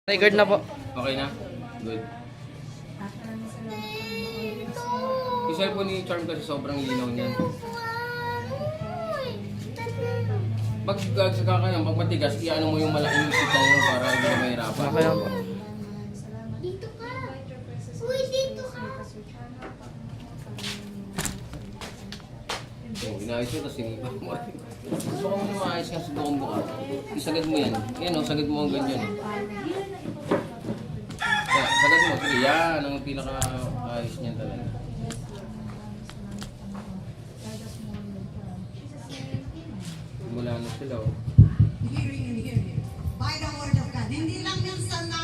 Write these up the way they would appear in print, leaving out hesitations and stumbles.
Record na po. Okay na? Good. Yung cellphone ni Charm kasi sobrang linaw niyan. Pag pag matigas, iano mo yung malaking isip mo para hindi na mahirapan. Okay lang po. Dito ka. Uy, dito ka. So, inayos mo, tapos sinipa mo rin. Gusto ko mo maayos nga sa buong buka. Isagad mo yan. Yan o, sagad mo ang ganyan. Yan, sagad mo. Sige, yan ang pinaka-ayos niyan talaga. Mula na sila o. By the word of God. Hindi lang minsan na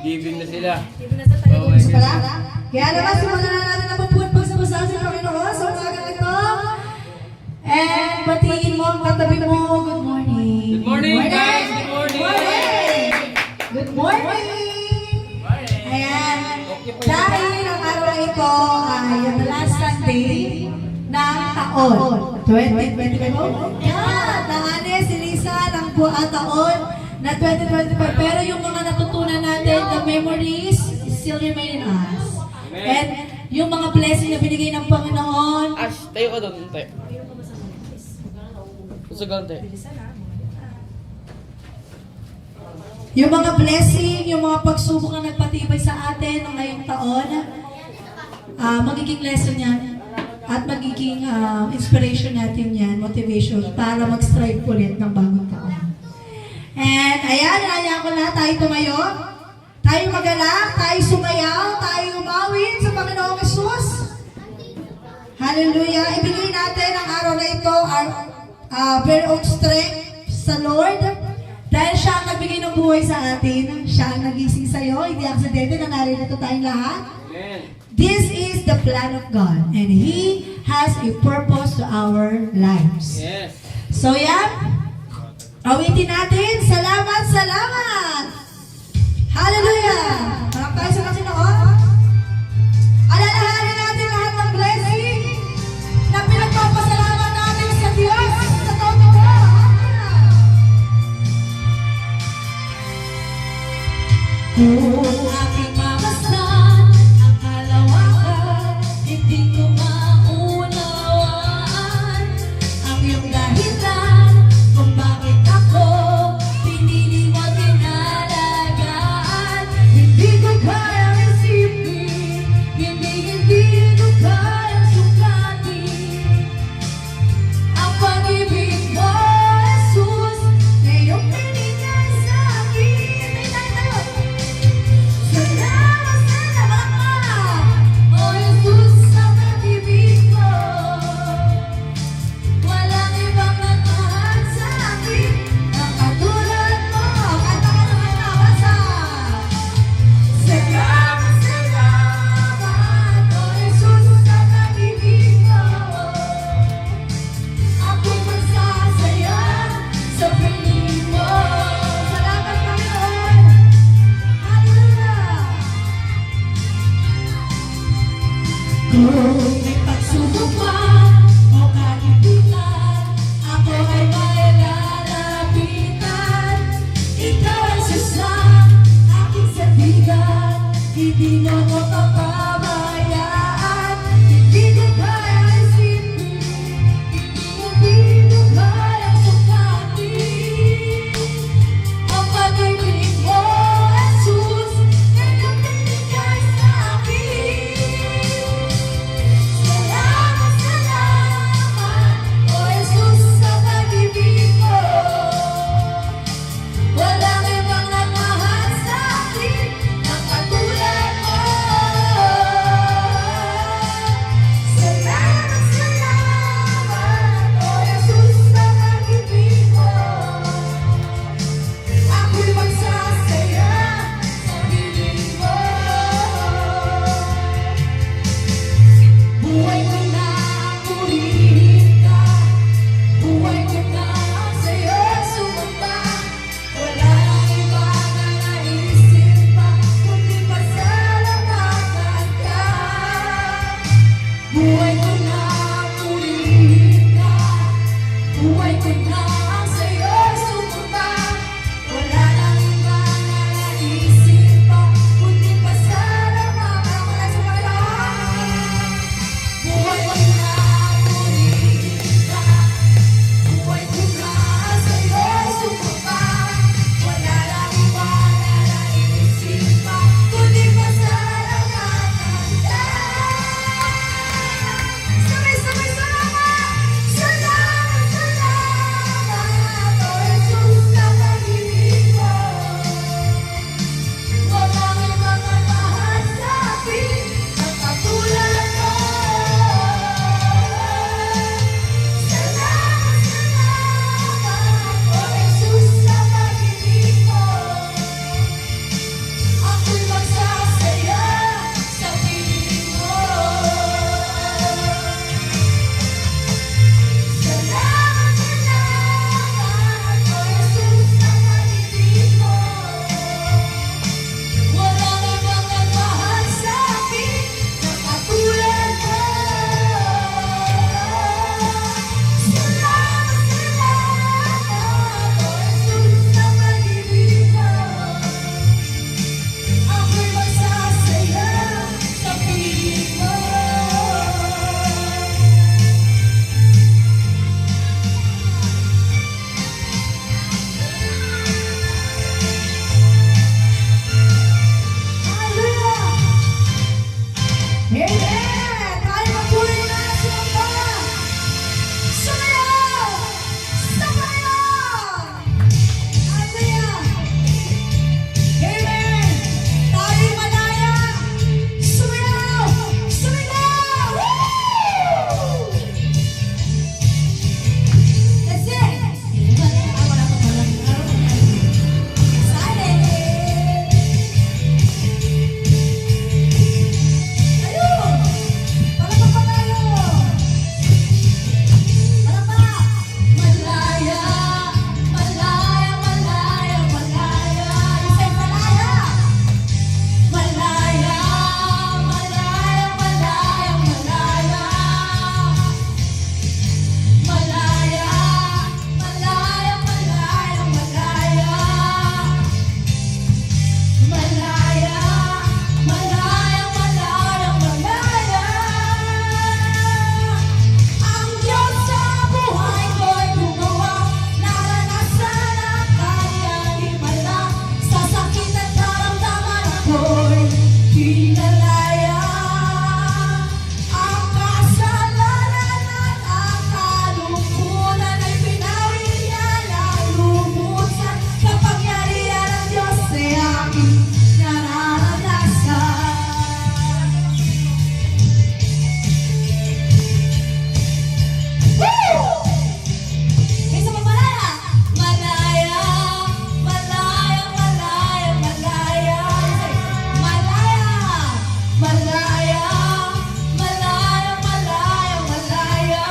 Giving na sila. Oh my God. Kaya naman, simulan na natin ang pagpagsabasahan sa Panginoon sa umaga ito. And batiin mo ang katabi mo. Good morning. Good morning, guys! Good morning! Good morning! Ayan. Dahil ang araw na ito ay yung last Sunday ng taon. 2025 mo? Yan! Nangane si Lisa ng buong taon na 2025. Pero yung mga natutunan natin, the memories still remain in us. And yung mga blessing na binigay ng Panginoon, Ash, tayo ka doon, tayo. Susugal, tayo. yung mga blessing, yung mga pagsubok na nagpatibay sa atin ng ngayong taon, magiging lesson yan at magiging inspiration natin yan, motivation para mag-strive ulit ng bagong taon. And ayan, nanya ko na, tayo tumayo, tayo magalak, tayo sumayaw, tayo umawin sa Panginoong Hesus. Hallelujah! Ibigay natin ang araw na ito, our very own strength sa Lord. Dahil siya ang nagbigay ng buhay sa atin, siya ang nagising sa'yo, hindi aksidente na narito tayong lahat. Amen. This is the plan of God, and He has a purpose to our lives. Yes. So yan, awitin natin, salamat, salamat! Hallelujah! Harap tayo sa Panginoon. Alalahanin natin lahat ng blessing na pinagpapasalamat natin sa Diyos sa taon ito. Kung aking mamasdan ang kalawakan, hindi ko maunawaan ang iyong dahilan kung bakit ako pinili mo tinalagaan. Hindi ko kayang isipin, hindi ko kayang sukatin ang pag-ibig mo, Jesus, na iyong binigay sa akin. Salamat, salamat, O Jesus, sa pag-ibig mo. Walang ibang nagmahal sa akin na katulad mo. Kanta ka naman na, basa. Salamat, salamat, O Jesus, sa pag-ibig mo. Ako'y magsasaya sa piling mo. Salamat, Panginoon. Hallelujah! Kung may pagsubok man o kalipitan, ako ay may lalapitan. Ikaw ang susang aking sabigan, hindi mo ko papabayaan. Hindi ko kaya isipin, hindi ko kaya sukatin ang pag-ibig mo, Jesus, na iyong binigay sa akin. Salamat, salamat, O Jesus, sa pag-ibig mo. Walang ibang nagmahal sa akin na katulad mo. pinalaya ang kasalanan at ang kalungkutan ay pinawi niya ng lumusan. Kapangyarihan ng Diyos ay aking nararanasan. Woo! Isa pa malaya! Malaya, malaya, malaya, malaya. Malaya, malaya, malaya, malaya, malaya.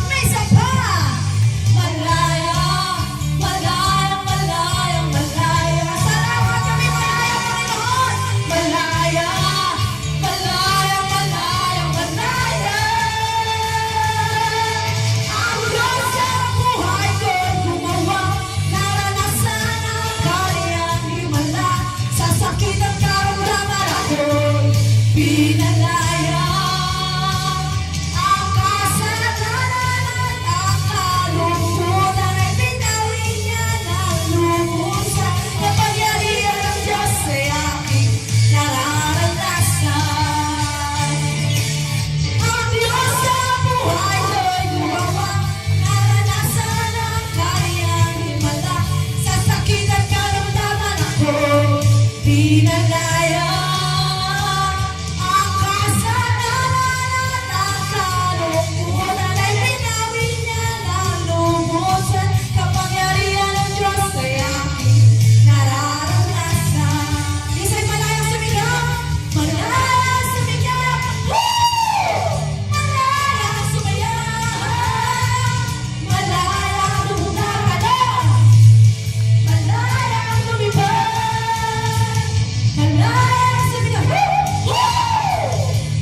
May isa pa! Malaya, malaya, malaya, malaya. Salamat kami, malaya, Panginoon! Malaya, malaya, malaya, malaya. Ang Diyos sa buhay ko'y gumawa, naranasan ang kanyang himala. Sa sakit at karamdaman ako'y pinalaya. Ang kasalanan at ang kalungkutan ay pinawi niya ng lumusan. Kapangyarihan ng Diyos ay aking nararanasan. Ang Diyos sa buhay ko'y gumawa, naranasan ang kanyang himala. Sa sakit at karamdaman ako'y pinalaya. Ang kasalanan at ang kalungkutan ay pinawi niya ng lumusan. Kapangyarihan ng Diyos ay aking nararanasan. Isa'y malayang sumigaw, malayang sumigaw. Woo! Malayang sumayaw, malayang lumulakad, malayang lumipad, malayang sumigaw. Woo!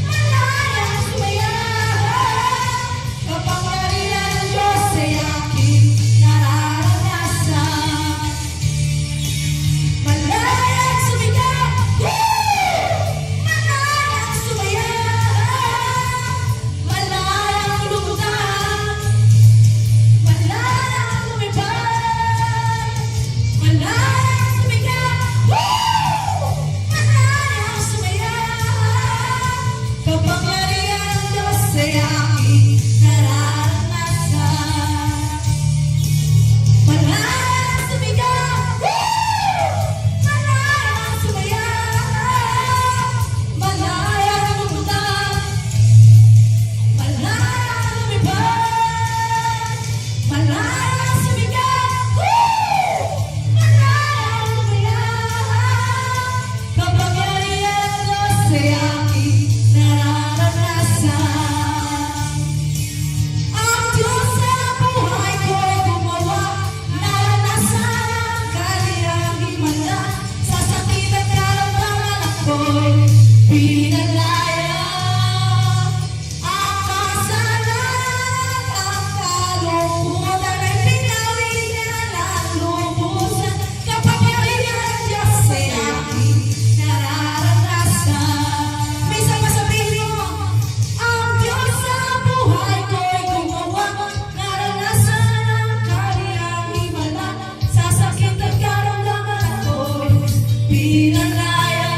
Malayang sumayaw, kapangyarihan ng Diyos ay aking nararanasan. Malayang sumigaw, malayang sumayaw, malayang lumutan, malayang lumipad, malayang sumigaw, malayang sumayaw, kapangyarihan ng Diyos ay aking nararanasan. Malayang sumigaw, malayang sumayaw, malayang lumutan, malayang lumipad, malayang sumigaw, malayang lumayaw, kapangyarihan ng Diyos ay aking nararanasan. Ang Diyos sa buhay ko'y gumawa, naranasan ang kanyang himala. Sa sakit at karamdaman ako'y pinalaya. Ang kasalanan at ang kalungkutan ay pinawi niya ng lumusan. Kapangyarihan ng Diyos ay aking nararanasan. Minsan masabihin mo, ang Diyos sa buhay ko'y gumawa, naranasan ang kanyang himala. Sa sakit at karamdaman ako'y pinalaya.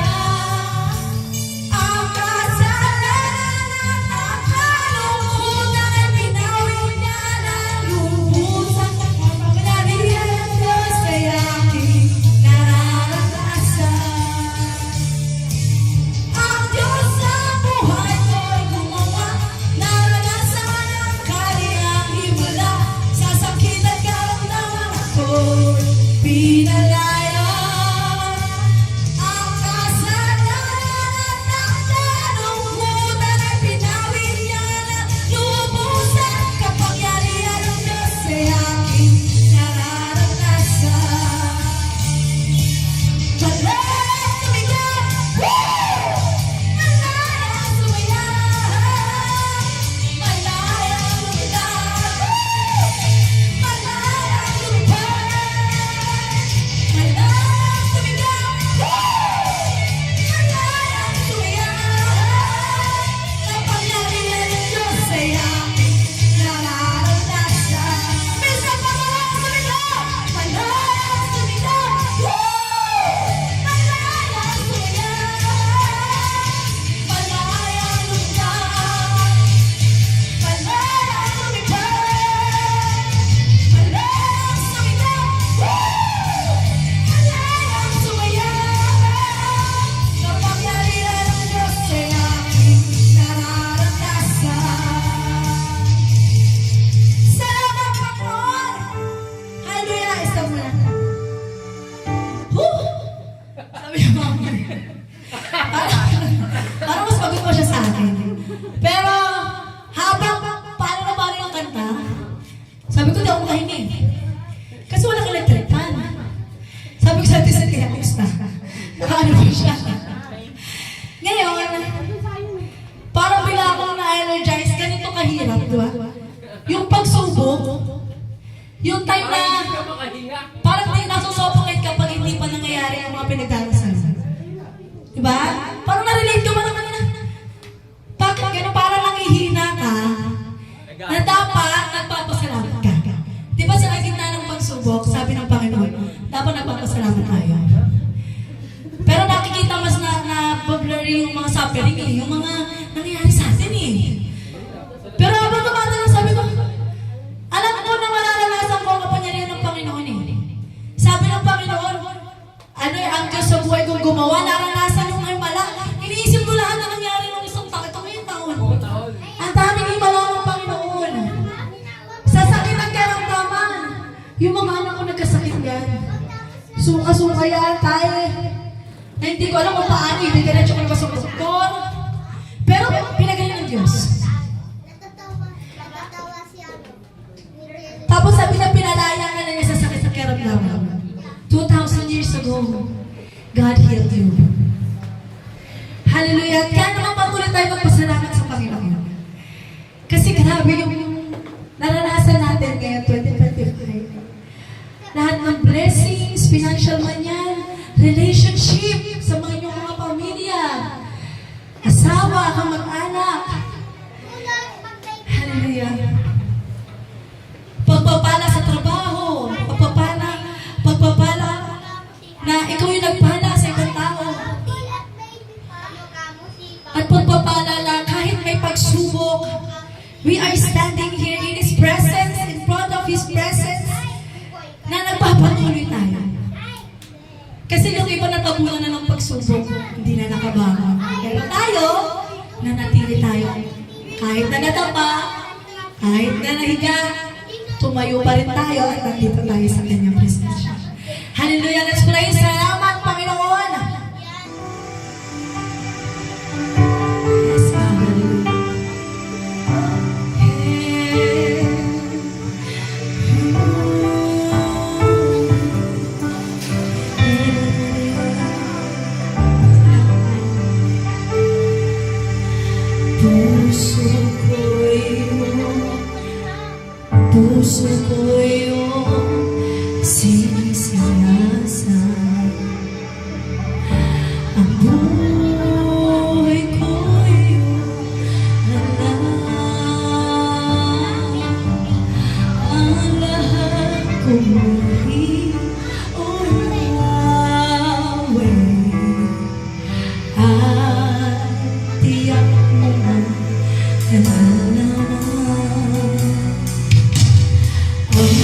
mga pinagdarasan. Diba? Parang na-relate ko naman na. Pag gano'n parang nangihina ka, na dapat nagpapasalamat ka. Diba sa gitna ng pagsubok, sabi ng Panginoon, dapat nagpapasalamat tayo. Pero nakikita mas na blurry yung mga suffering eh, yung mga nangyayari sa atin eh. Pero habang tumatagal, sabi ko, alam ko na mararanasan ko ang kapangyarihan ng Panginoon eh. Sabi ng Panginoon, ano yung ang Diyos sa buhay kong gumawa, naranasan yung himala. Iniisip ko lahat na nangyari ng isang taon. Ito ngayong taon. Ang daming himala ng Panginoon. Sa sakit ang karamdaman. Yung mga anak ko nagkasakit yan. Suka-suka yan, tayo. Na hindi ko alam kung paano, hindi ka na siya kung sa doktor. Pero pinagaling ng Diyos. Natatawa si ano. Tapos sabi na pinalaya ka na niya sa sakit sa karamdaman. 2,000 years ago, God healed you. Hallelujah. Kaya naman patuloy tayo magpasalamat sa Panginoon. Kasi grabe yung naranasan natin ngayon, 2025. Lahat ng blessings, financial man yan, relationship sa mga inyong mga pamilya, asawa, kamag-anak. Hallelujah. Pagpapala sa trabaho, pagpapala na ikaw yung nagpala sa ibang tao. At pagpapala lang kahit may pagsubok, we are standing here in His presence, in front of His presence, na nagpapatuloy tayo. Kasi yung iba natabunan na ng pagsubok, hindi na nakabangon. Pero tayo, nanatili tayo. Kahit na natapa, kahit na nahiga, tumayo pa rin tayo at nandito tayo sa kanyang presensya. Hallelujah! Let's pray. Salamat, Panginoon! Yes, hallelujah. Puso ko yung sinisiyasa. Ang buhay ko yung ang lahat ko muli o Yahweh. At tiyak mo na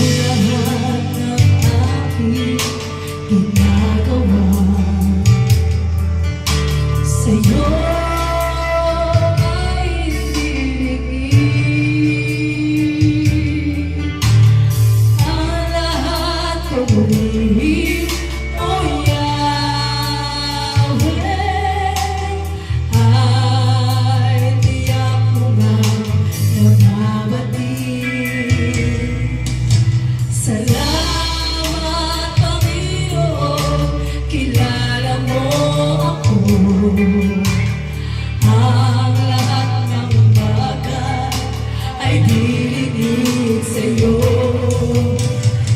ang lahat ng aking ginagawa sa'yo ay ibigin. Ang lahat ko muli o Yahweh ay tiyak mo nga nagmabatid. Salamat, Panginoon, kilala mo ako. Ang lahat ng bagay ay dilinig sa'yo.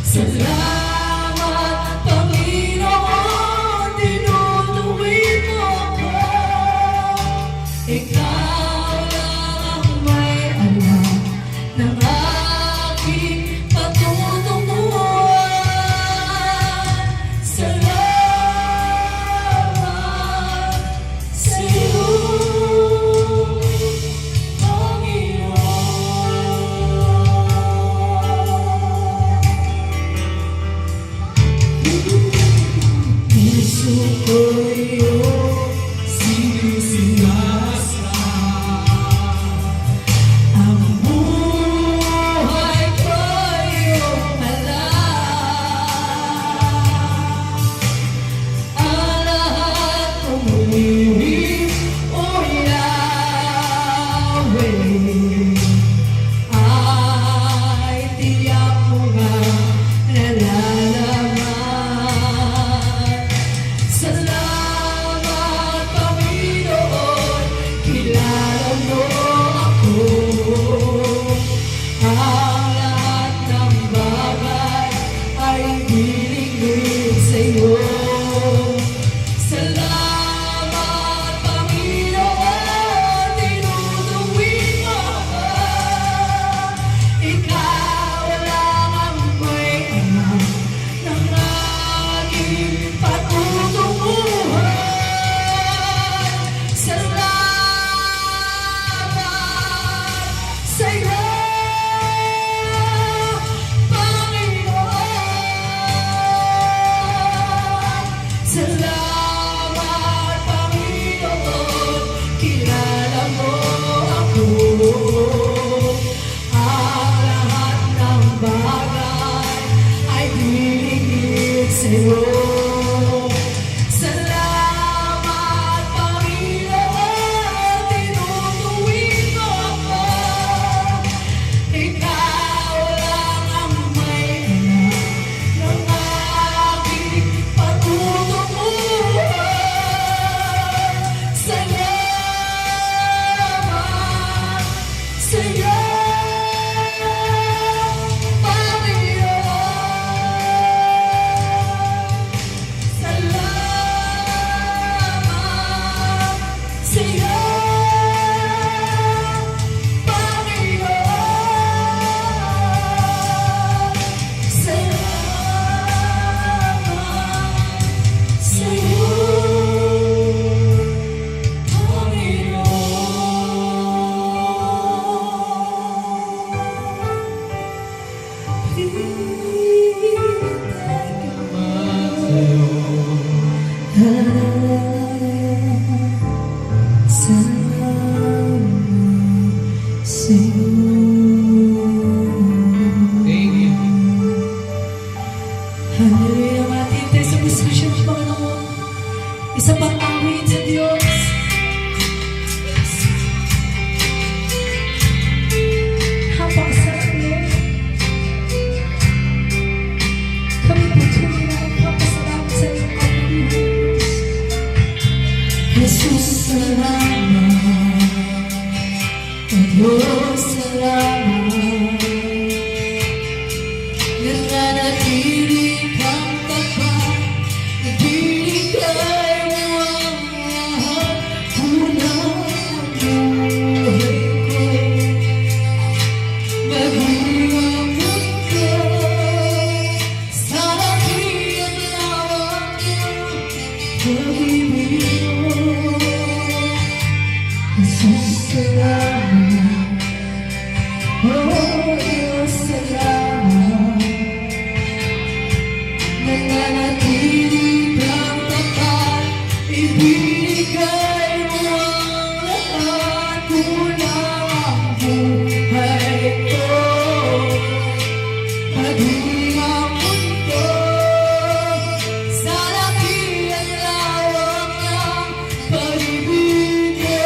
Salamat, Panginoon, tinutuwid mo ako. Ikaw lang ang may alam ng aking patutunguhan. Salamat sa'yo, Panginoon. Puso ko yung sinisiyasa. Ang buhay ko yung alam. Ang lahat ko muli o Yahweh ay tiyak mo nga nalalaman. Salamat, sa pag-awit sa Diyos. Napakasarap Lord. Kami po tunay na nagpapasalamat sa iyong kapaglihan. Jesus, salamat. O Diyos, salamat. Nananatili kang tapat, ibigay mo ang lahat, kulang ang buhay ko. Maging ang mundo, sa laki at lawak ng pag-ibig mo. Jesus, salamat. Oh, Diyos, salamat. Nananatili kang tapat, ibigay mo ang lahat, kulang ang buhay ko. Maging ang mundo, sa laki at lawak ng pag-ibig mo.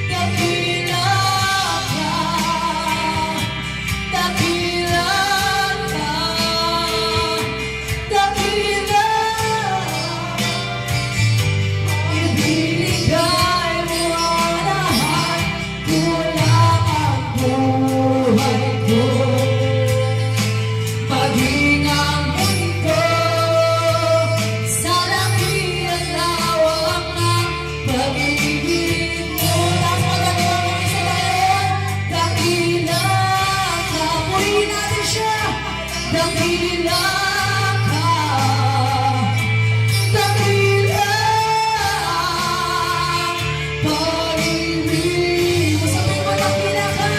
Dakila ka, dakila ka, dakila. Ibinigay mo ang lahat, kulang ang buhay ko. Maging ang mundo, sa laki at lawak ng pag-ibig mo. Tapos magagawa mo isa tayo. Dakila ka. Purihin natin siya. Dakila ka. Dakila. Pag-ibig mo. Sabihin mo, dakila ka.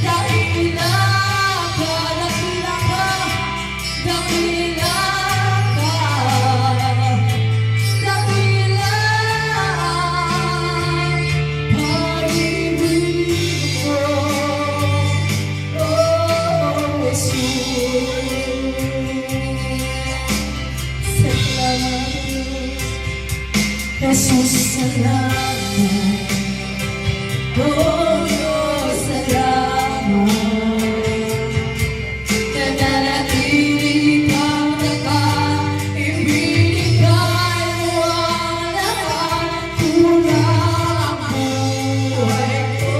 Dakila ka. Dakila ka. Dakila ka. Dakila. Pag-ibig mo. Oh, Jesus. Salamat, Jesus, salamat. Oh, Diyos, salamat. Nananatili kang tapat, ibinigay mo ang lahat, kulang ang buhay ko.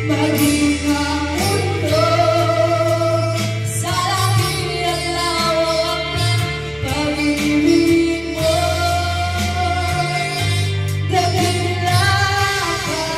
Maging ang mundo, sa laki at lawak ng pag-ibig mo. Dakila ka,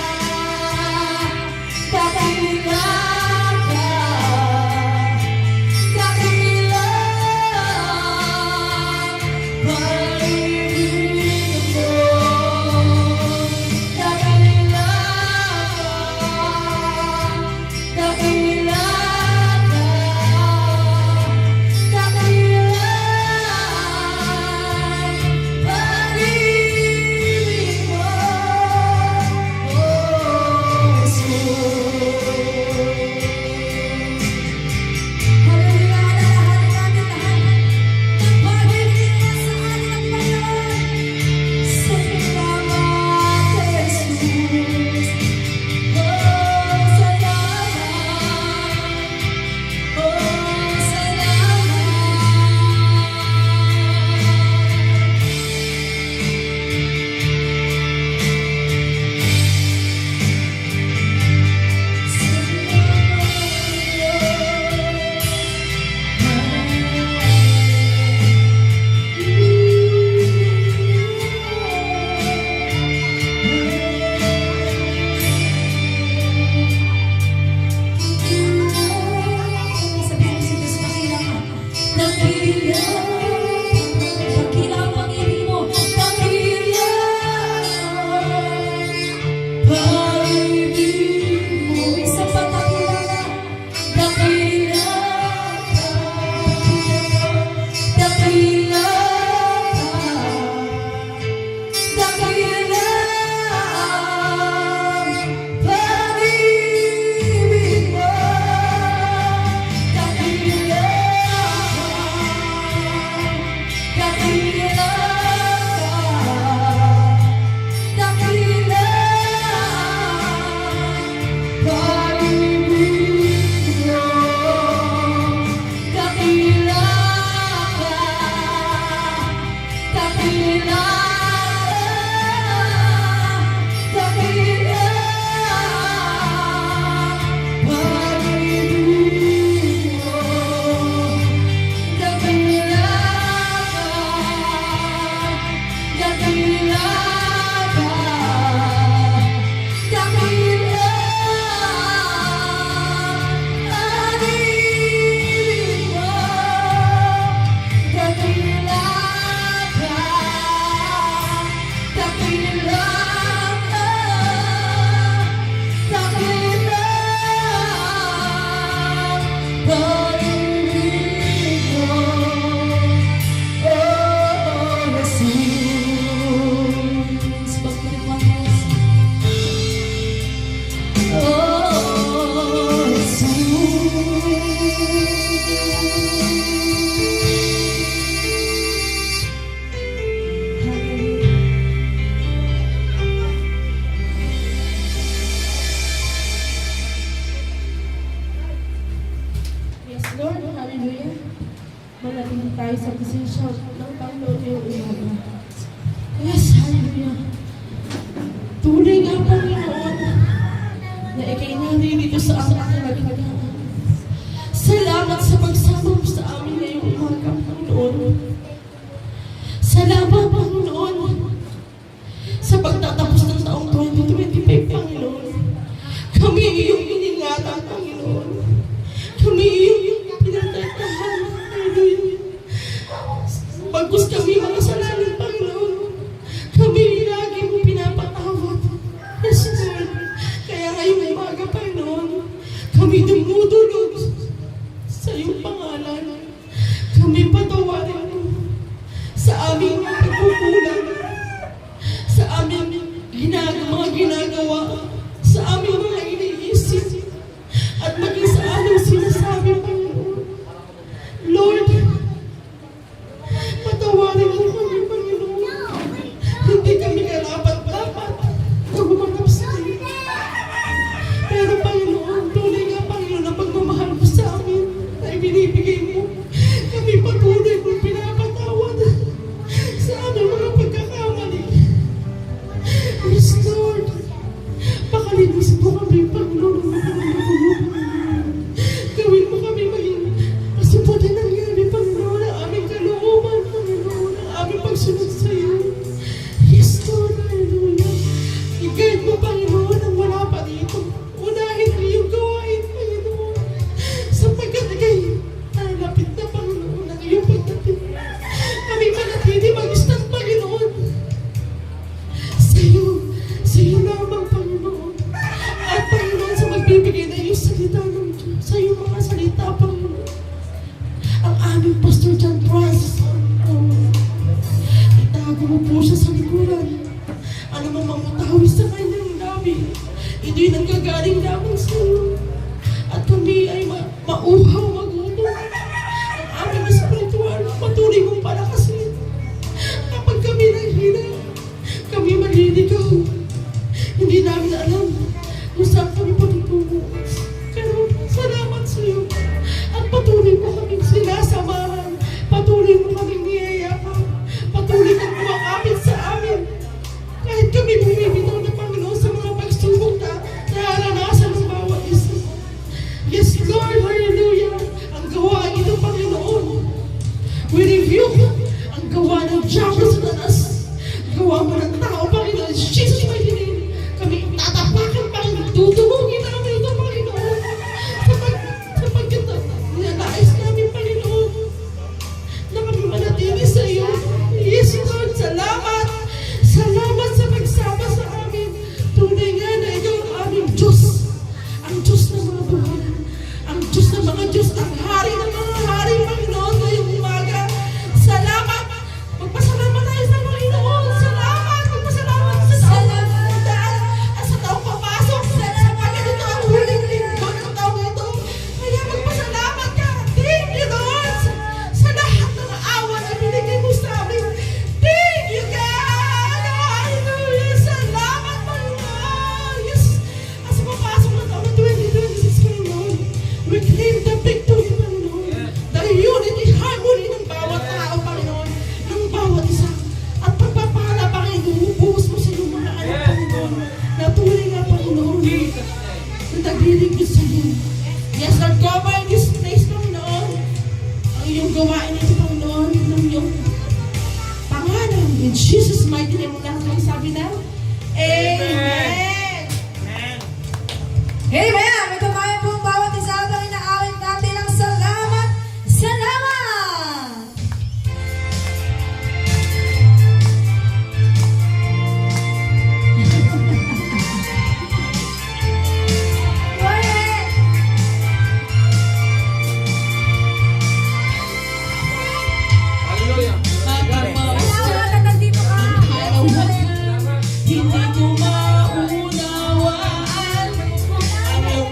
manatili tayo sa presensya ng Panginoon ngayong umaga. Yes, hallelujah. Tunay nga Panginoon na ikay naririto sa aming kalagayan. Salamat sa pagsama mo sa amin ngayong umaga, Panginoon. Salamat, Panginoon, sa pagtatapos ng taong 2025, Panginoon. Kami iyong iningatan, Panginoon. Kami iyong pinatatahan, Hallelujah. Bagkus kami mga salamin, Panginoon. Kami lagi mo pinapatawad. Yes, Lord. Kaya ngayong umaga, Panginoon, kami dumudulog sa iyong pangalan. Kami patawarin mo sa aming pagkukulang, sa aming mga ginagawa, sa aming mga iniisip, at maging sa aming sinasabi, Panginoon. Lord, patawarin mo kami, Panginoon. Hindi kami karapat-dapat na humanap sa iyo. Pero, Panginoon, tunay nga, Panginoon, na pagmamahal mo sa amin, na ibinibigay mo, kami patuloy mo pinapatawad sa aming mga pagkakamali. Yes, Lord. Pakalinis mo kami, Panginoon, ng mga natulungan. Gawin mo kami maging kasiputin ng nangyari, Panginoon, ang aming kalooban, Panginoon, ang aming pagsunod sa iyo. Yes, Lord, hallelujah. I-guide mo, Panginoon, ang wala pa dito. Unahin mo yung gawain, Panginoon. Sapagkat ikay nalapit na, Panginoon, ang iyong pagdating. Kami manatili mag-stand, Panginoon. Sa iyo lamang, Panginoon. At Panginoon, sa magbibigay na iyong salita ng Diyos, sa iyong mga salita, Panginoon. Ang aming Pastor John Francis, Panginoon. Itago mo po siya sa likuran. Ano mo mamutawi sa kanyang labi, ito'y nanggagaling lamang sa iyo. At kami ay mauhaw, magutom. Ang aming espiritual, patuloy mong palakasin. Kapag kami naghina, kami maliligaw. Hindi namin alam kung saan kami patutungo. Pero salamat sa iyo. At patuloy mo kaming sinasamahan. Patuloy mo kaming niyayakan. Patuloy kang kumakapit sa amin. Kahit kami bumibitaw na, Panginoon, sa mga pagsubok na nararanasan ng bawat isa. Yes, Lord, hallelujah. Ang gawa ito, Panginoon. We rebuke ang gawa ng Diablo sa tanas. Gawa mo ng tao, Panginoon. Jesus, my name. Kami tatapakan, Panginoon. Tutulungin namin ito, Panginoon. Sapagkat nais namin, Panginoon, na kami manatili sa iyo. Yes, Lord, salamat. Salamat sa pagsama sa amin. Tunay nga na ikaw ang aming Diyos. Ang Diyos ng mga buhay. Ang Diyos ng mga Diyos. Ang hari ng mga hari, Panginoon, ngayong umaga. Salamat. Magpasalamat tayo sa Panginoon. Salamat. Magpasalamat sa taong pagdaan at sa taong papasok. Sapagkat ito ang huling lingkod ng taong ito. Kaya magpasalamat ka. Thank you, Lord. Sa lahat ng awa na binigay mo sa amin. Thank you, God. Hallelujah. Salamat, Panginoon. Yes. At sa papasok ng taong 2026, Panginoon, we claim the victory, Panginoon. The unity, harmony ng bawat tao, Panginoon. Ng bawat isa. At pagpapala, Panginoon, buhos mo sa iyong mga anak, Panginoon. Natuloy nga, Panginoon. Na naglilingkod sa iyo. Yes, Lord, cover this place, Panginoon. Ang iyong gawain ito, Panginoon, ng iyong pangalan. In Jesus' mighty name, lahat ng sabi na, Amen. Amen! May kumain po bawat isa habang inaawit natin ang salamat! Salamat! Morning! Hallelujah. Salamat at nandito ka! Hindi ko maunawaan ang iyong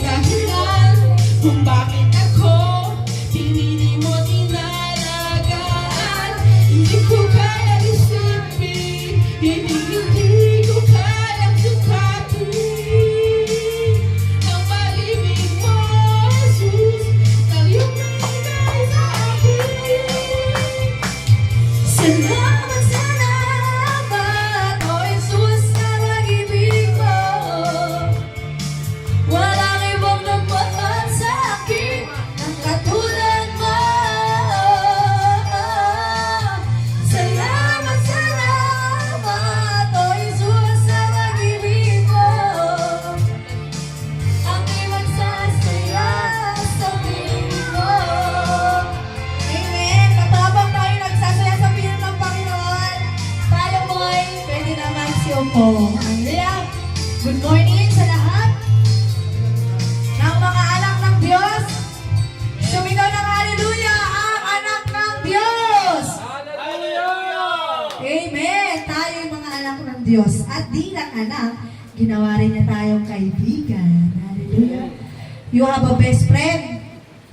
Oh, hallelujah. Good morning sa lahat ng mga anak ng Diyos. Sumigaw ng hallelujah ang anak ng Diyos. Amen. Tayo yung mga anak ng Diyos. At di lang anak, ginawa rin niya tayong kaibigan. Hallelujah. You have a best friend.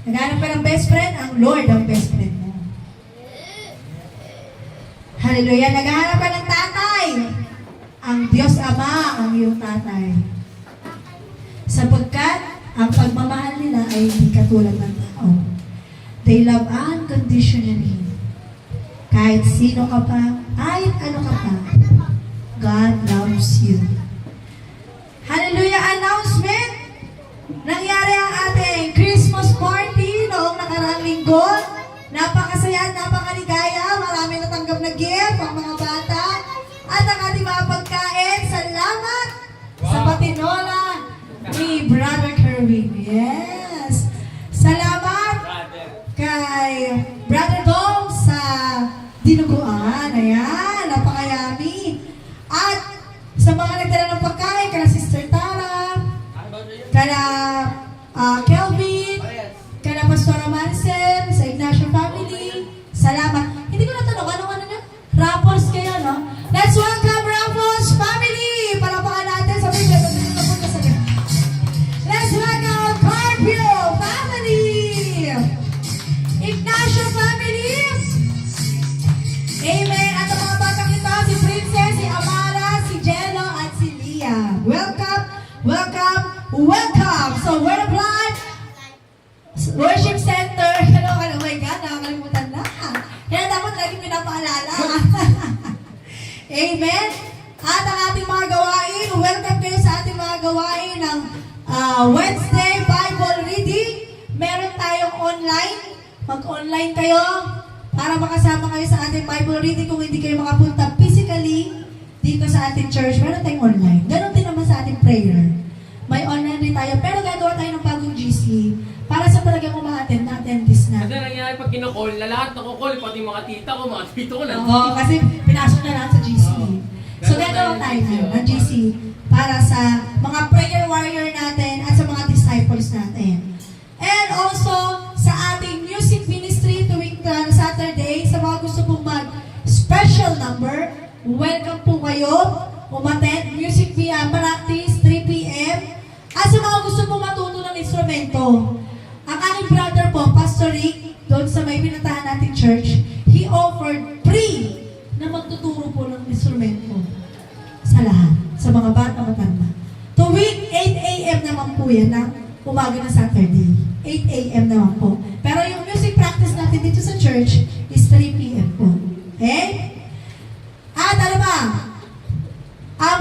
Naghanap ka ng best friend, ang Lord ang best friend mo. Hallelujah. Naghanap ka ng tatay. Ang Diyos Ama ang iyong tatay. Sapagkat ang pagmamahal nila ay hindi katulad ng tao. They love unconditionally. Kahit sino ka pa, kahit ano ka pa, God loves you. Hallelujah! Announcement! Nangyari ang ating Christmas party noong nakaraang linggo. Napakasaya at napakaligaya. Marami natanggap na gift ang mga bata. At ang ating mga pagkain. Salamat sa patinola ni Brother Kerwin. Yes! Salamat kay Brother Dom sa dinuguan. Ayan, napakayami. At sa mga nagdala ng pagkain, kala Sister Tara, kala Kelvin, kala Pastora Marcel, sa Ignacio family, salamat. Hindi ko natanong, ano na? Rappers kayo, no? Let's welcome Rappers family! Palapakan natin sa video. Let's welcome Carpio family! Ignacio family! Amen! At ang mga batang ito, si Princess, si Amara, si Jello, at si Leah. Welcome, welcome, welcome! So, Word of Life, Worship Center. Hello, oh my God, nakakalimutan na. Kaya dapat lagi pinapaalala. Amen? At ang ating mga gawain, welcome kayo sa ating mga gawain ng Wednesday Bible Reading. Meron tayong online. Mag-online kayo para makasama kayo sa ating Bible Reading. Kung hindi kayo makapunta physically dito sa ating church, meron tayong online. Ganon din naman sa ating prayer. May online rin tayo, pero gagawa tayo ng bagong GC para sa talagang umaattend na attendees na. Kasi nangyayari pag kinakall, na lahat nakukall, pati mga tita ko, mga tito ko na. Oo, kasi pinasok na lahat sa GC. So, gagawa tayo ng GC para sa mga prayer warrior natin at sa mga disciples natin. And also, sa ating music ministry tuwing Saturday, sa mga gusto pong mag-special number, welcome po kayo umattend music via practice 3 p.m. At sa mga gusto pong matuto ng instrumento, ang aking brother po, Pastor Rick, doon sa may pinuntahan nating church, he offered free na magtuturo po ng instrumento sa lahat, sa mga bata matanda. Tuwing 8 a.m. naman po yan ng umaga ng Saturday. 8 a.m. naman po. Pero yung music practice natin dito sa church is 3 p.m. po. Okay? At ano ba?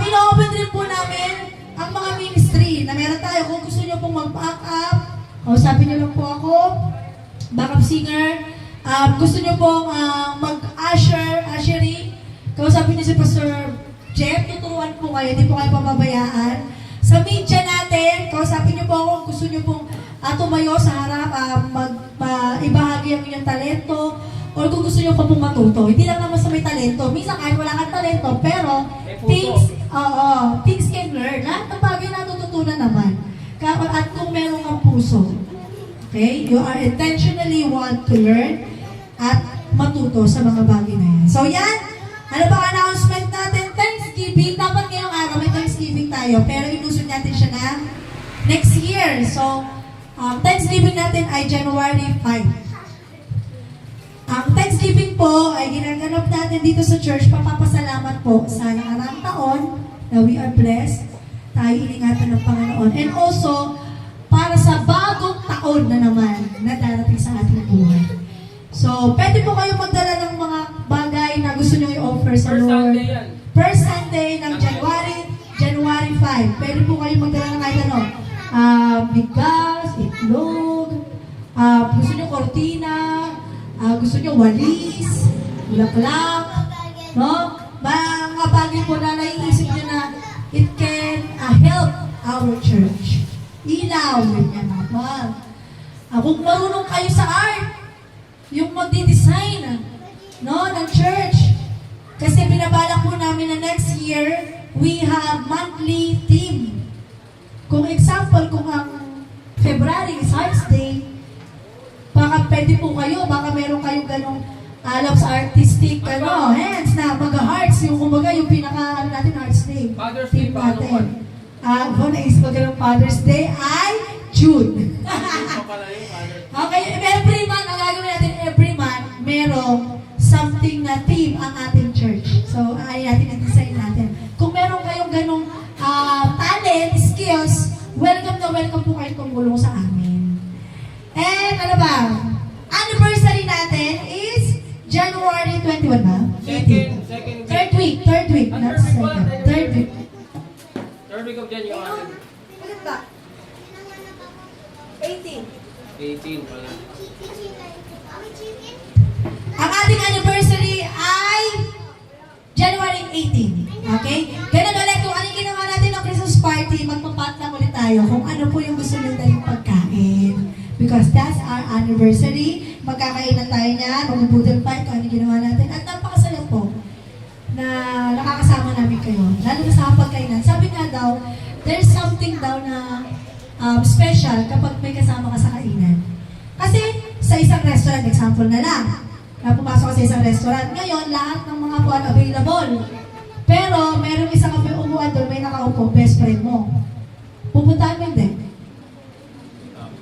Ino-open rin po namin ang mga ministry na meron tayo. Kung gusto nyo pong mag-back up, kausapin nyo lang po ako, backup singer. Gusto nyo pong mag-ushery, kausapin nyo si Pastor Jeff, tuturuan po kayo, hindi po kayo pababayaan. Sa media natin, kausapin nyo po ako kung gusto nyo pong tumayo sa harap, ibahagi ang inyong talento, or kung gusto nyo pa pong matuto. Hindi lang naman sa may talento. Minsan kahit wala kang talento, pero things can learn. Lahat ng bagay natututunan naman. At kung meron kang puso, okay? You are intentionally want to learn at matuto sa mga bagay na yan. So yan, ano ba announcement natin? Thanksgiving. Dapat ngayong araw may Thanksgiving tayo, pero ilusog natin siya na next year. So, Thanksgiving natin ay January 5. Ang Thanksgiving po ay ginaganap natin dito sa church. Papapasalamat po sa nakaraang taon na we are blessed. Tayo iningatan ng Panginoon. And also, para sa bagong taon na naman na darating sa ating buhay. So, pwede po kayo magdala ng mga bagay na gusto nyo i-offer sa Lord. First Sunday ng January 5. Pwede po kayo magdala ng kahit ano. Bigas, itlog, gusto nyo kortina, gusto nyo walis, bulaklak, no? Mga bagay po na naiisip nyo na it can help our church. Ilaw, ganyan naman. Kung marunong kayo sa art, yung magdi-design, no, ng church. Kasi binabalak po namin na next year, we have monthly theme. Kung example, kung ang February is Hearts Day, baka pwede po kayo, baka meron kayong ganong loves artistic, hands na, mag-hearts, yung kumbaga, yung pinaka, natin, Hearts Day. Father's Day Theme pa, ano natin. Naisip ko ng Father's Day ay June. Okay, every month, ang gagawin natin every month, merong something na theme ang ating church. So, ay natin i-design natin. Kung meron kayong ganong talent, skills, welcome na welcome po kayo tumulong sa amin. And ano ba? Anniversary natin is January 21 ba? Second Third week, not second. Third week. Third week of January. Ulit ba? 18. 18 pala. Ang ating anniversary ay January 18. Okay? Ganun ulit, kung anong ginawa natin ng Christmas party, magpapat lang ulit tayo kung ano po yung gusto nyo daling pagkain. Because that's our anniversary. Magkakainan tayo niyan, mag-budol fight kung anong ginawa natin. At napakasaya po na nakakasama namin kayo. Lalo na sa pagkainan. Sabi nga daw, there's something daw na special kapag may kasama ka sa kainan. Kasi sa isang restaurant, example na lang, na pumasok ka sa isang restaurant, ngayon lahat ng mga puwan available. Pero merong isang upuan doon, may nakaupo, best friend mo. Pupuntahan mo hindi.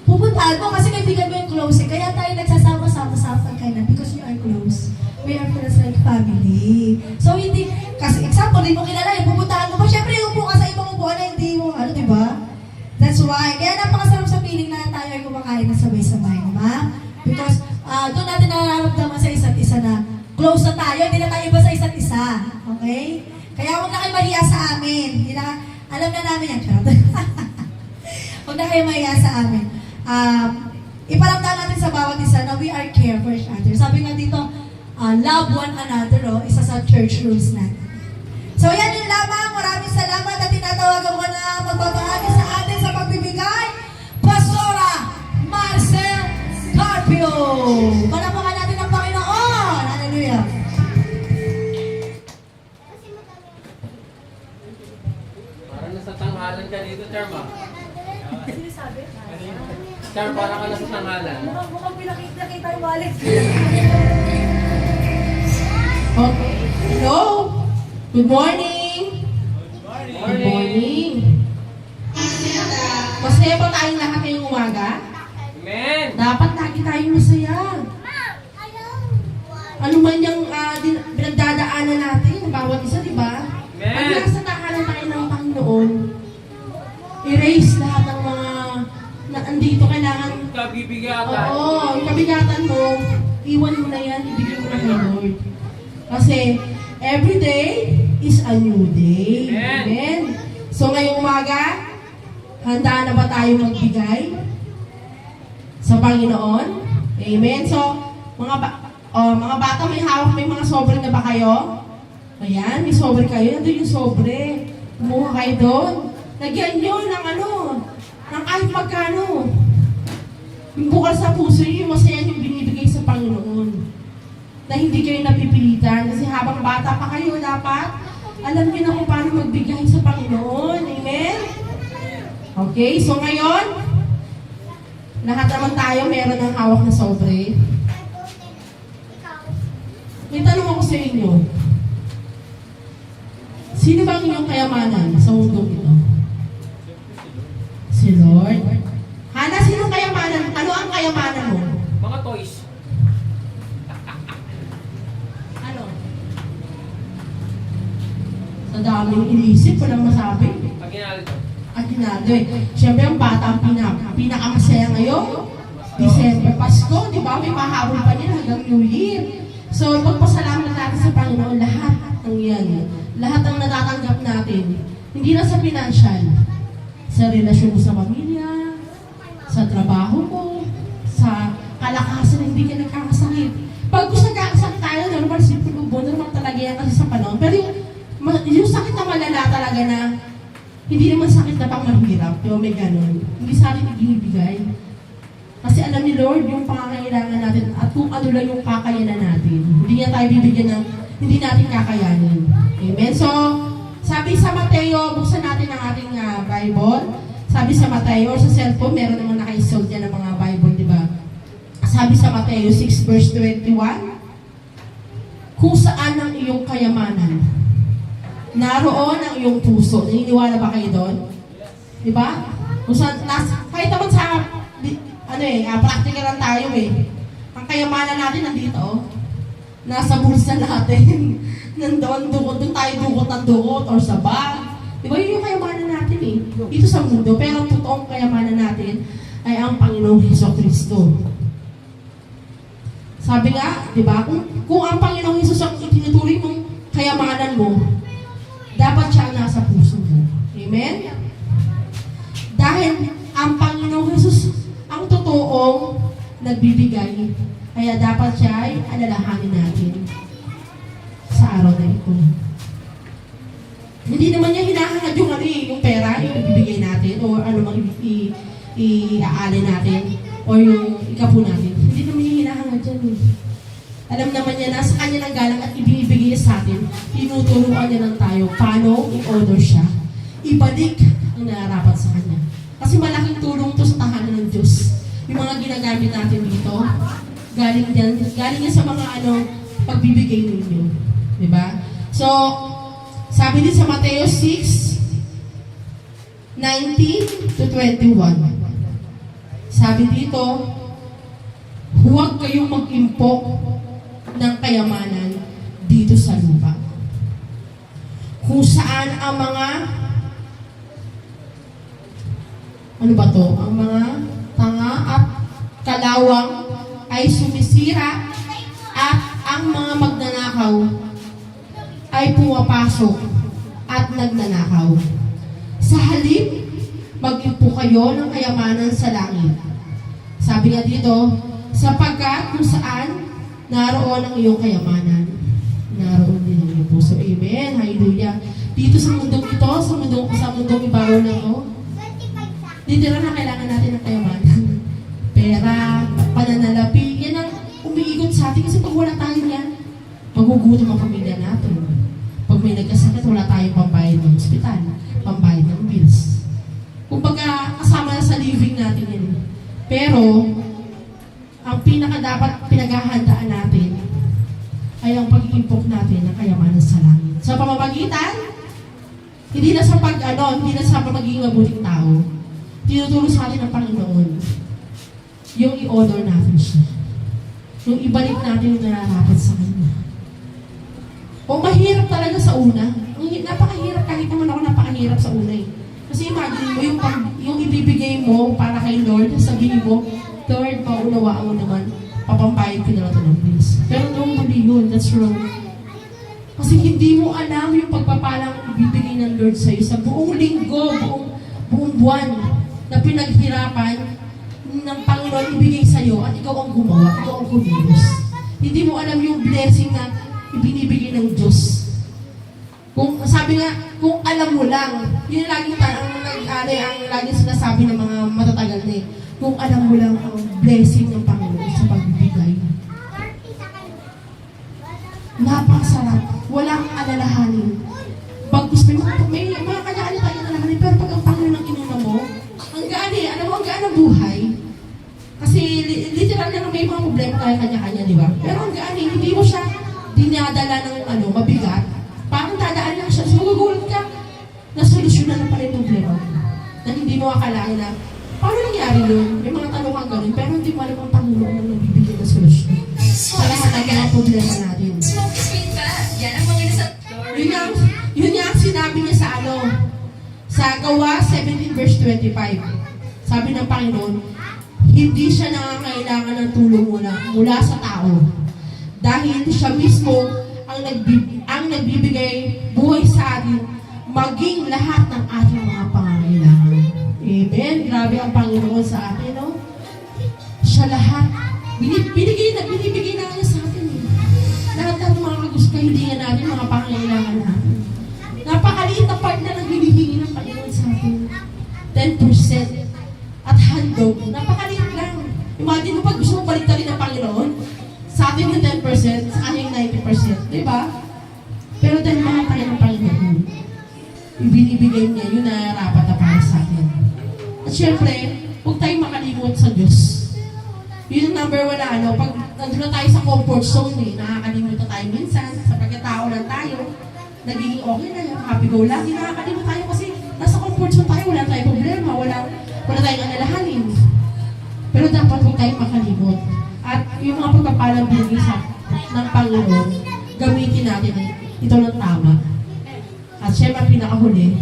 Pupuntahan mo kasi kaibigan mo yung close. Kaya tayo nagsasama-sama sa pagkainan because we are close. We are friends like family. So hindi, kasi example, hindi mo kilala, pupuntahan mo pa, syempre upo ka sa ibang upuan na hindi mo, di ba? That's why. Kaya napakasarap sa feeling na tayo ay kumakain na sabay-sabay, di ba? Because doon natin nararamdaman sa isa't isa na close na tayo, hindi na tayo iba sa isa't isa. Okay? Kaya huwag na kayo mahiya sa amin. Hindi na, alam na namin yan, charot. Huwag na kayo mahiya sa amin. Iparamdam natin sa bawat isa na we are care for each other. Sabi nga dito, love one another, isa sa church rules natin. So yan yung lamang. Maraming salamat at tinatawagan ko na magbabahagi sa atin sa pagbibigay. Pastora Marcel Carpio. Palapakan natin ang Panginoon. Hallelujah. Parang nasa tanghalan ka dito, Charma. Sinasabi? Char, parang ka nasa tanghalan. Mukhang pinakita yung wallet. Okay. Hello. Good morning. Good morning. Masaya ba tayong lahat ngayong umaga? Amen! Dapat lagi tayong masaya. Ano man yung pinagdadaanan natin, bawat isa, di ba? Amen. Pag nasa tahanan tayo ng Panginoon, erase lahat ng mga na andito, kailangan, Kabibigatan. oo, yung kabigatan mo, iwan mo na yan, ibigay mo na kay Lord. Kasi, every day is a new day. Amen. Amen. So, ngayong umaga, handa na ba tayo magbigay sa Panginoon? Amen. So, mga bata, may hawak, may mga sobre na ba kayo? Ayan, may sobre kayo. Nandun yung sobre. Kumuha kayo doon. Lagyan nyo ng ng kahit magkano. Yung bukal sa puso nyo, yung masaya yung binibigay sa Panginoon. Na hindi kayo napipilitan. Kasi habang bata pa kayo, dapat alam niyo na kung paano magbigay sa Panginoon. Amen? Okay, so ngayon, lahat naman tayo meron ng hawak na sobre. May tanong ako sa inyo. Sino ba ang inyong kayamanan sa mundong ito? Si Lord. Hana, sino kayamanan? Ano ang kayamanan mo? Mga toys. Ano? Sa daming iniisip, walang masabi. Aginaldo to. Aginaldo eh. Siyempre, ang bata ang pinakamasaya ngayon. December, Pasko, di ba? May mahabol pa niya hanggang New Year. So, ipagpasalamat natin sa Panginoon lahat ng yan. Lahat ng natatanggap natin. Hindi lang sa financial. Sa relasyon mo sa pamilya, sa trabaho mo, sa kalakasan, hindi ka nagkakasakit. Pag gusto nagkakasakit tayo, normal, simple mo, normal talaga yan kasi sa panahon. Pero yung sakit na malala talaga na, hindi naman sakit na pang mahirap, yung may ganun. Hindi sa atin ibinibigay. Kasi alam ni Lord yung pangangailangan natin at kung ano lang yung kakayanan natin. Hindi niya tayo bibigyan ng hindi natin kakayanin. Amen? So, Sabi sa Mateo, buksan natin ang ating Bible. Sabi sa Mateo, or sa cellphone, meron naman naka-install dyan ng mga Bible, di ba? Sabi sa Mateo 6 verse 21, kung saan ang iyong kayamanan, naroon ang iyong puso. Naniniwala ba kayo doon? Di ba? Kung saan, kahit naman sa, practical lang tayo eh. Ang kayamanan natin nandito, oh. Nasa bulsa natin. Nandoon, doon tayo dukot ng dukot or sa bag. Di ba yun yung kayamanan natin eh? Dito sa mundo. Pero ang totoong kayamanan natin ay ang Panginoong Hesukristo. Sabi nga, di ba, kung ang Panginoong Hesus ang itinutuloy mong kayamanan mo, dapat siya ang nasa puso mo. Amen? Dahil ang Panginoong Hesus ang totoong nagbibigay, kaya dapat siya ay alalahanin natin sa araw na ito. Hindi naman niya hinahangad yung yung pera, yung ibibigay natin, o ano mang i-aalin natin, o yung ikapo natin. Hindi naman niya hinahangad yan eh. Alam naman niya na sa kanya ng galang at ibinibigay niya sa atin, tinuturuan niya ng tayo paano i-order siya. Ibalik ang nararapat sa kanya. Kasi malaking tulong to sa tahanan ng Diyos. Yung mga ginagamit natin dito, galing yan sa mga pagbibigay ninyo. Diba? So, sabi din sa Mateo 6:19 to 21. Sabi dito, huwag kayong mag-impok ng kayamanan dito sa lupa. Kung saan ang mga ang mga tanga at kalawang ay sumisira at ang mga magnanakaw ay pumapasok at nagnanakaw. Sa halip, mag-impo kayo ng kayamanan sa langit. Sabi nga dito, sapagkat kung saan naroon ang iyong kayamanan, naroon din ang iyong puso. Amen. Hallelujah. Dito sa mundong ito, sa mundong ibabaw na ito, dito na kailangan natin ng kayamanan. Pera, pananalapi, yan ang umiikot sa atin. Kasi pag wala tayo yan, magugutom ang pamilya natin. Pag may nagkasakit, wala tayong pambayad ng ospital, pambayad ng bills. Kumbaga, kasama na sa living natin yan. Pero, ang pinaka-dapat pinaghahandaan natin ay ang pag-iimpok natin ng kayamanan sa langit. Sa pamamagitan, hindi na sa pagiging mabuting tao, tinutulong sa atin ng Panginoon yung i-honor natin siya. Yung ibalik natin yung nararapat sa Kanya. O mahirap talaga sa una. Napakahirap, kahit naman ako napakahirap sa una eh. Kasi imagine mo, yung ibibigay mo para kay Lord, sabihin mo, Lord, paunawaan mo naman, papambayad ko na lang ito ng bills. Pero nung mali yun, that's wrong. Kasi hindi mo alam yung pagpapalang ibibigay ng Lord sa'yo sa buong linggo, buong buwan, na pinaghirapan ng Panginoon ibigay sa'yo at ikaw ang gumawa, ikaw ang kumilos. Hindi mo alam yung blessing na ibinibigay ng Diyos. Kung sabi nga, kung alam mo lang, yun ang laging sinasabi ng mga matatagal na eh. Kung alam mo lang ang blessing ng Panginoon sa pagbibigay. Napakasarap. Walang alalahanin. Pag gusto mo, may mga kanya-kanya tayo alalahanin, pero pag ang Panginoon ang inuna mo, ang gaan eh, alam mo, ang gaan ang buhay. Kasi literal na may mga problema tayo kanya-kanya, di ba? Pero ang gaan eh, hindi mo siya dinadala ng mabigat. Parang dadaan lang siya. So magugulat ka na solusyonan na pala yung problema. Na hindi mo akalain na, paano nangyari yun? May mga tanong kang ganun, pero hindi mo alam ang Panginoon ang nagbibigay ng solusyon. Sa lahat ng mga problema natin. Yun nga ang sinabi niya sa Gawa 17 verse 25. Sabi ng Panginoon, hindi siya nangangailangan ng tulong mula sa tao. Dahil siya mismo ang nagbibigay buhay sa atin, maging lahat ng ating mga pangangailangan. Amen. Grabe ang Panginoon sa atin, no? Siya lahat. Binibigay na niya sa atin. Lahat ng mga kagustuhan natin, mga pangangailangan natin. Napakaliit na part na nagbibigay ng Panginoon sa atin. 10% at handog. Napakaliit lang. Imagine mo pag gusto mo baliktarin ng Panginoon, sa atin yung 10%, sa kanya yung 90%. Diba? Pero dahil mahal tayo ng Panginoon, ibinibigay niya yung nararapat na para sa atin. At syempre, huwag tayong makalimot sa Diyos. Yun ang number 1 na ano, pag nandun na tayo sa comfort zone nakakalimot na tayo minsan, sa pagkatao lang tayo, nagiging okay na, happy go lucky, nakakalimot tayo kasi nasa comfort zone tayo, wala tayong problema, wala tayong alalahanin. Pero dapat huwag tayong makalimot. At yung mga pagpapalang binigay ng Panginoon, gamitin natin ito ng tama. At syempre, pinakahuli,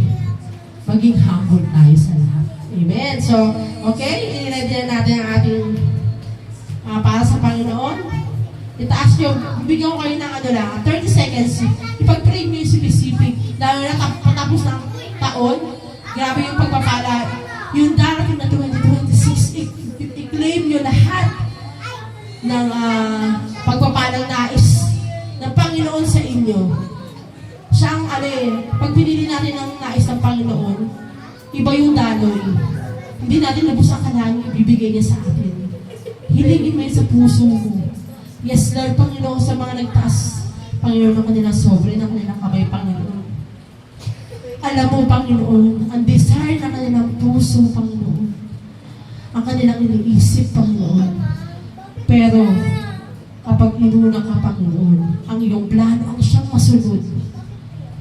maging humble tayo sa lahat. Amen. So, okay, i-ready na natin ang ating para sa Panginoon. Itaas nyo, bibigyan ko kayo ng 30 seconds. Ipag-pray nyo yung specific. Dahil na patapos ng taon, grabe yung pagpapala. Yung darating na 2026, i-claim nyo lahat ng pagpapalang nais ng Panginoon sa inyo. Siyang, pag pinili natin ang nais ng Panginoon, iba yung daloy. Hindi natin lubos ang kalahin, ibibigay niya sa atin. Hilingin mo yun sa puso mo. Yes, Lord, Panginoon, sa mga nagtaas, Panginoon, ang kanilang sobre, ng kanilang kamay, Panginoon. Alam mo, Panginoon, ang desire ng kanilang puso, Panginoon, ang kanilang iniisip, Panginoon. Pero, kapag inuna ka, Panginoon, ang iyong plano ang siyang masunod.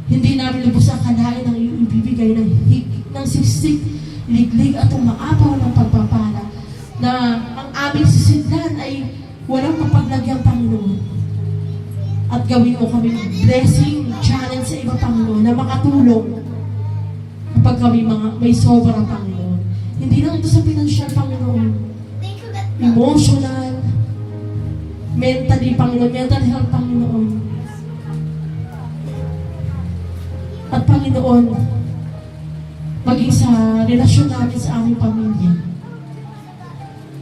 Hindi namin lubos ang kalahin ng iyong ibibigay ng siksik, liglig at umaapaw ng pagpapala na ang aming sisidlan ay walang mapaglagyan, Panginoon. At gawin mo kami blessing, challenge sa iba, Panginoon, na makatulong kapag kami may sobra, Panginoon. Hindi lang ito sa financial, Panginoon. Emotional, mentally, Panginoon, mental health, Panginoon. At Panginoon, maging sa relasyon namin sa aming pamilya,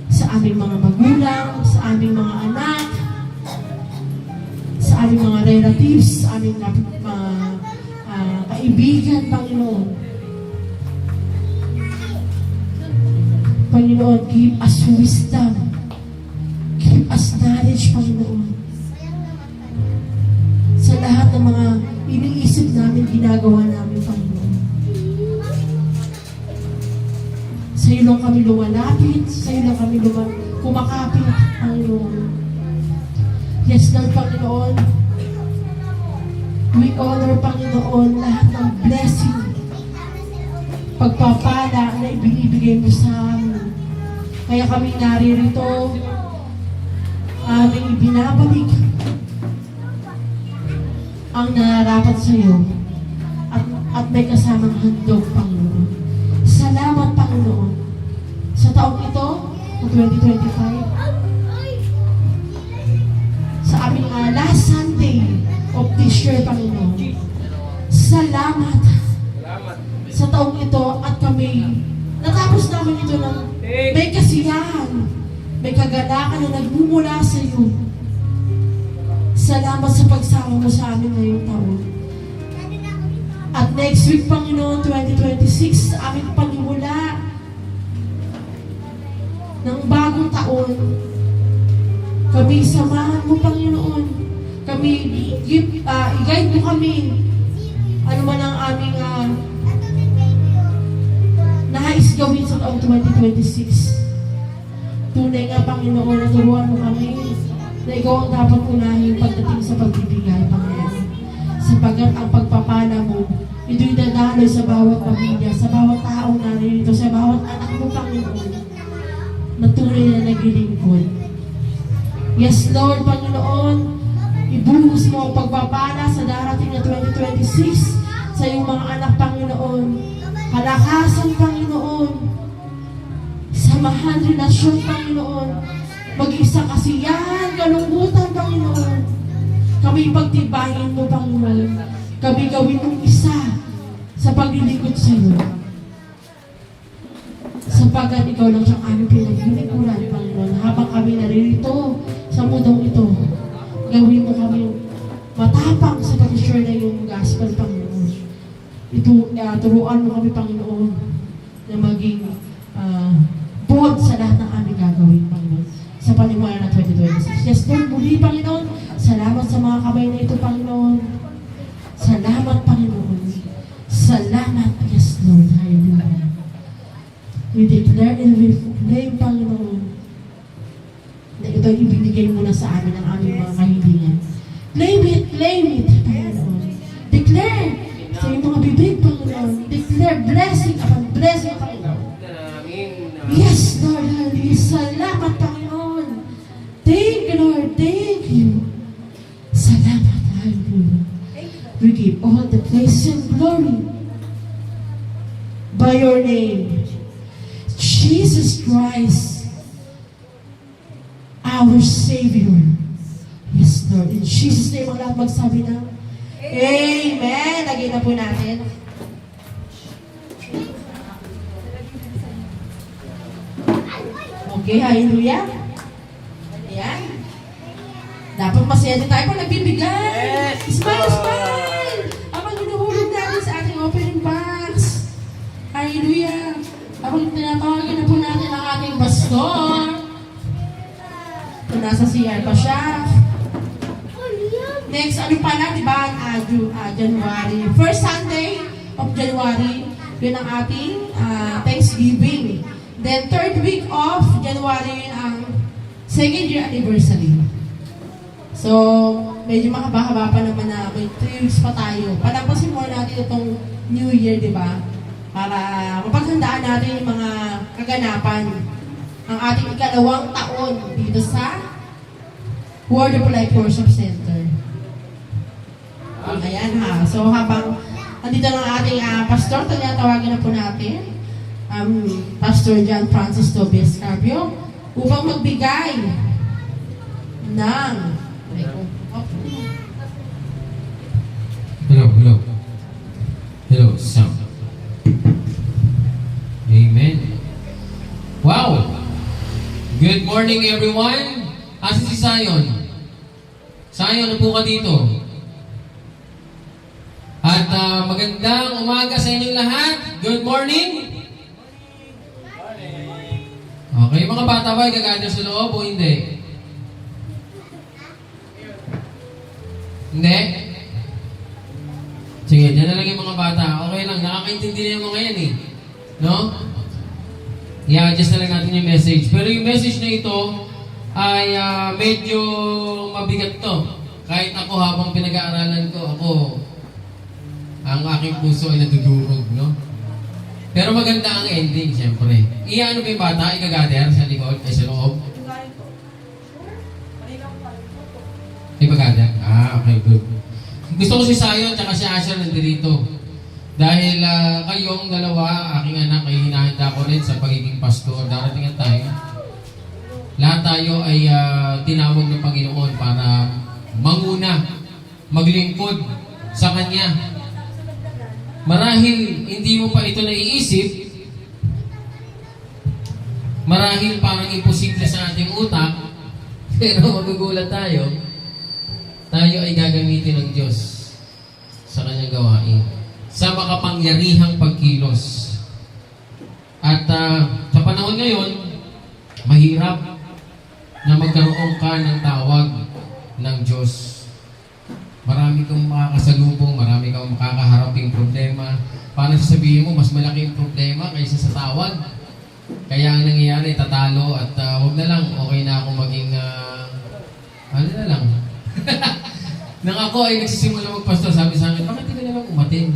sa aming mga magulang, sa aming mga anak, sa aming mga relatives, sa aming kaibigan, Panginoon. Panginoon, give us wisdom. Give us knowledge, Panginoon. Sa lahat ng mga iniisip namin, ginagawa namin, Panginoon. Sa iyo lang kami lumalapit, sa iyo lang kami kumakapit, Panginoon. Yes, Lord, Panginoon. We honor, Panginoon, lahat ng blessing, pagpapala na ibinibigay mo sa amin. Kaya kami naririto, aming ibinabalik ang nararapat sa iyo at may kasamang handog, Panginoon. Salamat, Panginoon. Sa taong ito, sa 2025, sa aming last Sunday of this year, Panginoon. Salamat sa taong ito at kami natapos namin ito ng may kasiyahan, may kagalakan na nagmumula sa iyo. Salamat sa pagsama mo sa amin ngayong taon. At next week, Panginoon, 2026, sa aming panimula ng bagong taon, kami samahan mo, Panginoon. Kami, i-guide mo kami. Ano man ang aming nais gawin sa taong 2026. Tunay nga, Panginoon, na turuan mo kami na ikaw ang dapat unahin pagdating sa pagbibigay, Panginoon. Sapagat ang pagpapala mo, ito'y dadaloy sa bawat pamilya, sa bawat taong narito, sa bawat anak mo, Panginoon, na tunay na naglilingkod. Yes, Lord, Panginoon, ibuhos mo ang pagpapala sa darating na 2026 sa iyong mga anak, Panginoon. Kalakasan, Panginoon. Samahan, relasyon, Panginoon. Mag-isa kasiyahan, kalungkutan, Panginoon. Kami pagtibayin mo, Panginoon. Kami gawin mong isa sa paglilingkod sa iyo. Sapagat ikaw lang siyang aming pinaglilingkuran, Panginoon. Habang kami naririto sa mundong ito, gawin mo kami matapang sa pag-share na yung gospel, Panginoon. Turuan mo kami, Panginoon, na maging bold sa lahat ng aming gagawin, Panginoon, sa panimula ng 2026. Yes, Lord, muli, Panginoon, salamat sa mga kamay na ito, Panginoon. Salamat, Panginoon. Salamat. Hallelujah. We give all the praise and glory by your name, Jesus Christ, our Savior. Yes, Lord. In Jesus' name, ang lahat magsabi na, Amen. Lagay na po natin. Okay, hallelujah. Ayan. Dapat masaya din tayo pag nagbibigay. Smile, smile! Habang hinuhulog natin sa ating opening box. Hallelujah. Habang tinatawagan na po natin ang ating pastor. Kung nasa CR pa siya. Next, ano pala, di ba? January. First Sunday of January, yun ang ating Thanksgiving. Then, third week of January, ang second year anniversary. So, medyo makabahaba pa naman na may 3 weeks pa tayo. Palampasin mo natin itong New Year, di ba? Para mapaghandaan natin yung mga kaganapan. Ang ating ikalawang taon dito sa Word of Life Worship Center. Ayan ha. So, habang andito ng ating pastor, tawagan na po natin. Pastor John Francis Tobias Carpio upang magbigay ng Hello, sound. Amen. Wow! Good morning, everyone. Asan si Zion? Zion, ano po ka dito? At magandang umaga sa inyong lahat. Good morning. Okay, mga bata ba, gagather sa loob o hindi? Hindi? Sige, dyan na lang yung mga bata. Okay lang, nakakaintindi na yung mga yan eh. No? I-adjust na lang natin yung message. Pero yung message na ito ay medyo mabigat to. Kahit ako habang pinag-aaralan ko, ang aking puso ay nadudurog, no? Pero maganda ang ending, siyempre. Ano ba yung bata? Igagather sa likod, ay sa loob? Igagather? Okay, good. Gusto ko si Zion at si Asher nandito. Dahil kayong dalawa, aking anak, ay hinahanda ko rin sa pagiging pastor. Darating ang time. Lahat tayo ay tinawag ng Panginoon para manguna, maglingkod sa Kanya. Marahil hindi mo pa ito naiisip, marahil parang imposible sa ating utak, pero magugulat tayo ay gagamitin ng Diyos sa Kanyang gawain, sa makapangyarihang pagkilos. At sa panahon ngayon, mahirap na magkaroon ka ng tawag ng Diyos. Marami kang makakasalubong, marami kang makakaharaping problema. Paano sasabihin mo, mas malaki yung problema kaysa sa tawag? Kaya ang nangyayari, tatalo at wag na lang, okay na ako maging, ano na lang. Nang ako ay nagsisimula magpastor, sabi sa akin, bakit hindi ka na lang umatin?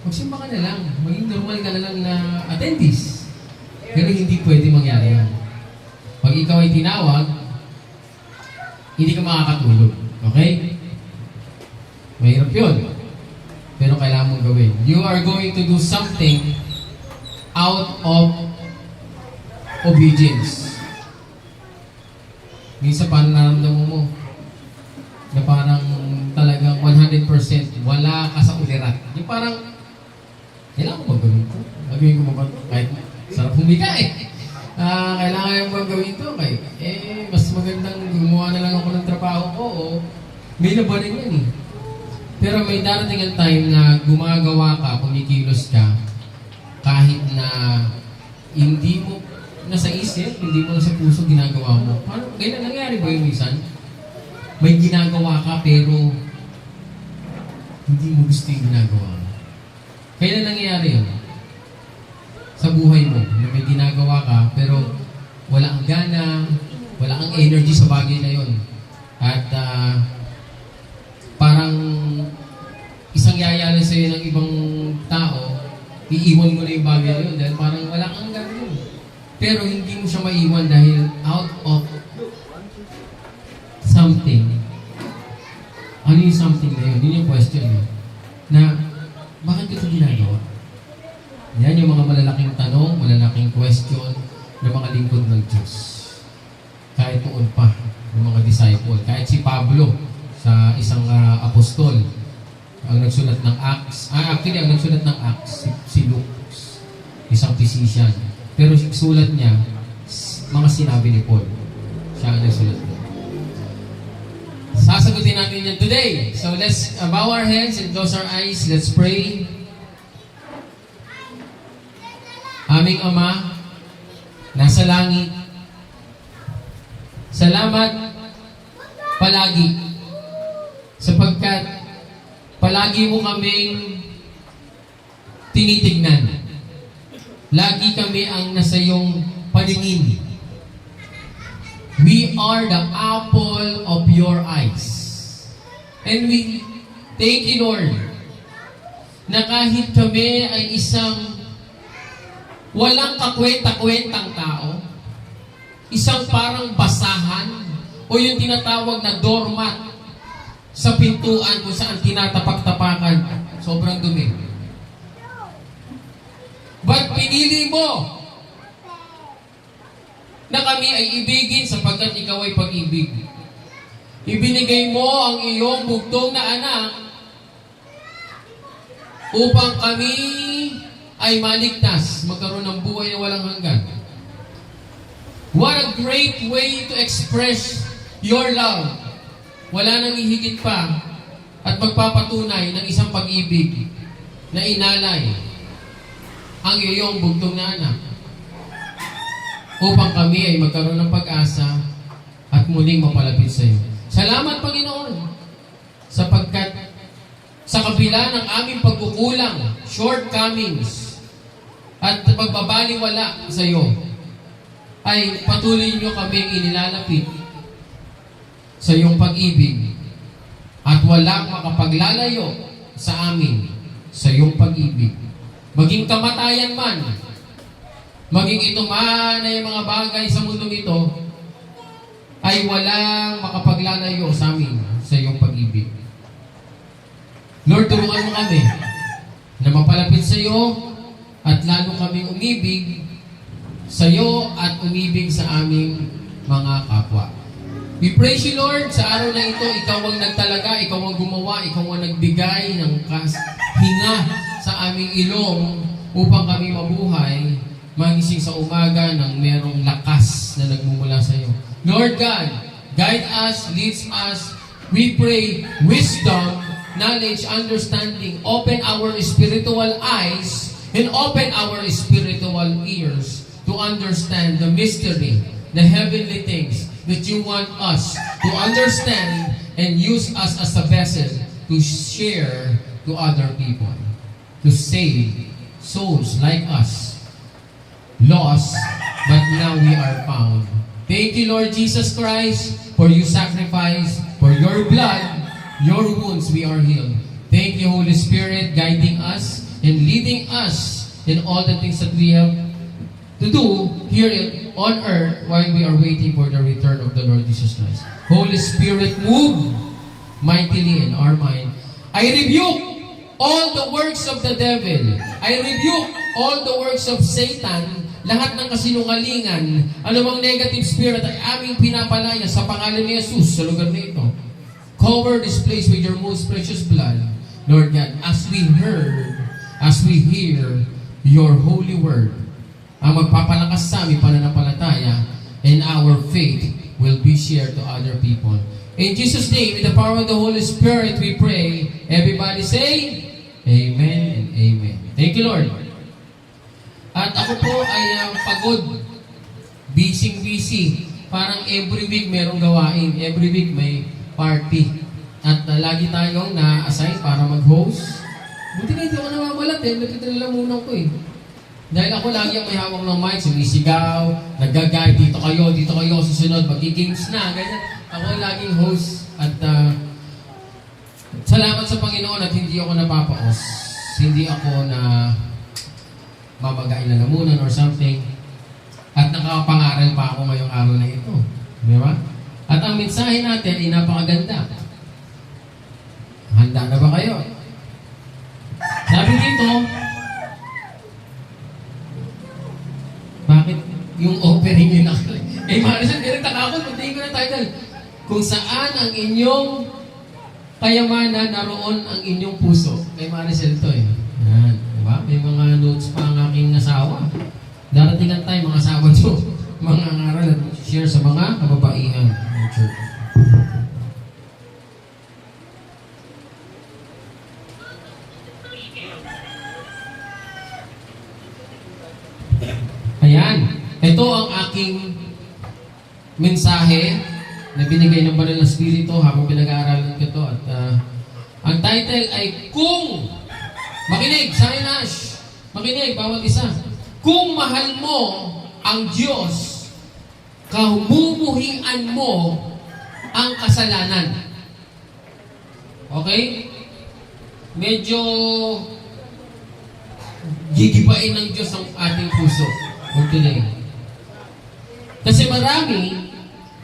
Magsimba ka na lang, maging normal ka na lang na attendees. Pero hindi pwede mangyari yan. Pag ikaw ay tinawag, hindi ka makakatulog. Okay? Mahirap yun. Pero kailangan mong gawin. You are going to do something out of obedience. Minsan parang naramdaman mo na parang talagang 100% wala ka sa ulirat. Yung parang, kailangan ko magawin ito. Gagawin ko ba? Kahit sarap humiga eh. Kailangan yung magawin ito. Mas magandang gumawa na lang ako ng trabaho ko o may labanan yan eh. Pero may darating ang time na gumagawa ka, kumikilos ka, kahit na hindi mo nasa isip, hindi mo nasa puso ginagawa mo. Paano? Kaya nangyari ba yung minsan? May ginagawa ka pero hindi mo gusto yung ginagawa. Kaya nangyayari yun? Sa buhay mo, na may ginagawa ka pero wala kang gana, wala kang energy sa bagay na yun. At parang isang yayala sa'yo ng ibang tao, iiwan mo na yung bagay na yun dahil parang wala kang gagawin. Pero hindi mo siya maiwan dahil out of something. Ano yung something na yun. Yun yung question eh. Na, bakit ito ginagawa? Yan yung mga malalaking tanong, malalaking question ng mga lingkod ng Diyos. Kahit noon pa, ng mga disciple. Kahit si Pablo, sa isang apostol, ang nagsulat ng Acts. Actually, ang nagsulat ng Acts, si Luke, isang physician. Pero sulat niya, mga sinabi ni Paul. Siya ang nagsulat niya. Sasagutin natin yan today. So let's bow our heads and close our eyes. Let's pray. Aming Ama, nasa langit, salamat palagi sapagkat palagi mo kaming tinitignan. Lagi kami ang nasa iyong paningin. We are the apple of your eyes. And we thank you, Lord, na kahit kami ay isang walang kakwenta-kwentang tao, isang parang basahan, o yung tinatawag na doormat sa pintuan kung saan tinatapak-tapakan, sobrang dumi. But pinili mo na kami ay ibigin sapagkat ikaw ay pag-ibig. Ibinigay mo ang iyong bugtong na anak upang kami ay maligtas, magkaroon ng buhay na walang hanggan. What a great way to express your love. Wala nang ihigit pa at magpapatunay ng isang pag-ibig na inalay ang iyong bugtong na anak upang kami ay magkaroon ng pag-asa at muling mapalapit sa iyo. Salamat, Panginoon, sapagkat sa kabila ng aming pagkukulang, shortcomings, at pagbabaliwala sa iyo, ay patuloy niyo kaming inilalapit sa iyong pag-ibig at walang makapaglalayo sa amin sa iyong pag-ibig. Maging kamatayan man, maging ito man ay mga bagay sa mundong ito, ay walang makapaglalayo sa amin sa iyong pag-ibig. Lord, tulungan mo kami na mapalapit sa iyo at lalo kaming umibig sa iyo at umibig sa aming mga kapwa. We praise you, Lord, sa araw na ito. Ikaw ang nagtalaga, ikaw ang gumawa, ikaw ang nagbigay ng hinga sa aming ilong upang kami mabuhay, magising sa umaga ng merong lakas na nagmumula sa iyo. Lord God, guide us, lead us. We pray wisdom, knowledge, understanding. Open our spiritual eyes and open our spiritual ears to understand the mystery, the heavenly things that you want us to understand and use us as a vessel to share to other people, to save souls like us, lost, but now we are found. Thank you, Lord Jesus Christ, for you sacrifice, for your blood, your wounds we are healed. Thank you, Holy Spirit, guiding us and leading us in all the things that we have to do here on earth while we are waiting for the return of the Lord Jesus Christ. Holy Spirit, move mightily in our mind. I rebuke all the works of the devil. I rebuke all the works of Satan. Lahat ng kasinungalingan, anumang negative spirit ay aming pinapalaya sa pangalan ni Jesus sa lugar na ito. Cover this place with your most precious blood, Lord God, as we hear your holy word, ang magpapalakas sa aming pananampalataya, and our faith will be shared to other people. In Jesus' name, in the power of the Holy Spirit, we pray. Everybody say, Amen and Amen. Thank you, Lord. At ako po ay pagod, busy. Parang every week merong gawain. Every week may party. At lagi tayong na-assign para mag-host. Buti na hindi ako namawalat Buti na lang muna ko Dahil ako lagi ang may hawak ng mic, sumisigaw, nag-guide, dito kayo, susunod, mag-games na, ganyan. Ako ang laging host at salamat sa Panginoon at hindi ako napapaos. Hindi ako na mabagain na lamunan or something. At nakapangaral pa ako ngayong araw na ito. Di ba? At ang mensahe natin ay napakaganda. Handa na ba kayo? Sabi dito, bakit yung offering yun Maricel, direct takakot, pagtingin ko ng title. Kung saan ang inyong kayamanan, naroon ang inyong puso. Kay Maricel to eh. Yan, diba? May mga notes pa ang aking asawa. Darating tayo mga asawa nyo, mga ngaral at share sa mga kababaihan ng church. Ayan. Ito ang aking mensahe na binigay ng Banal na Espiritu habang pinag-aaralan ko ito. At ang title ay Kung, makinig, Sunny Nash, makinig, bawat isa. Kung mahal mo ang Diyos, kahumumuhian mo ang kasalanan. Okay? Medyo gigibain ng Diyos ang ating puso. For today. Kasi marami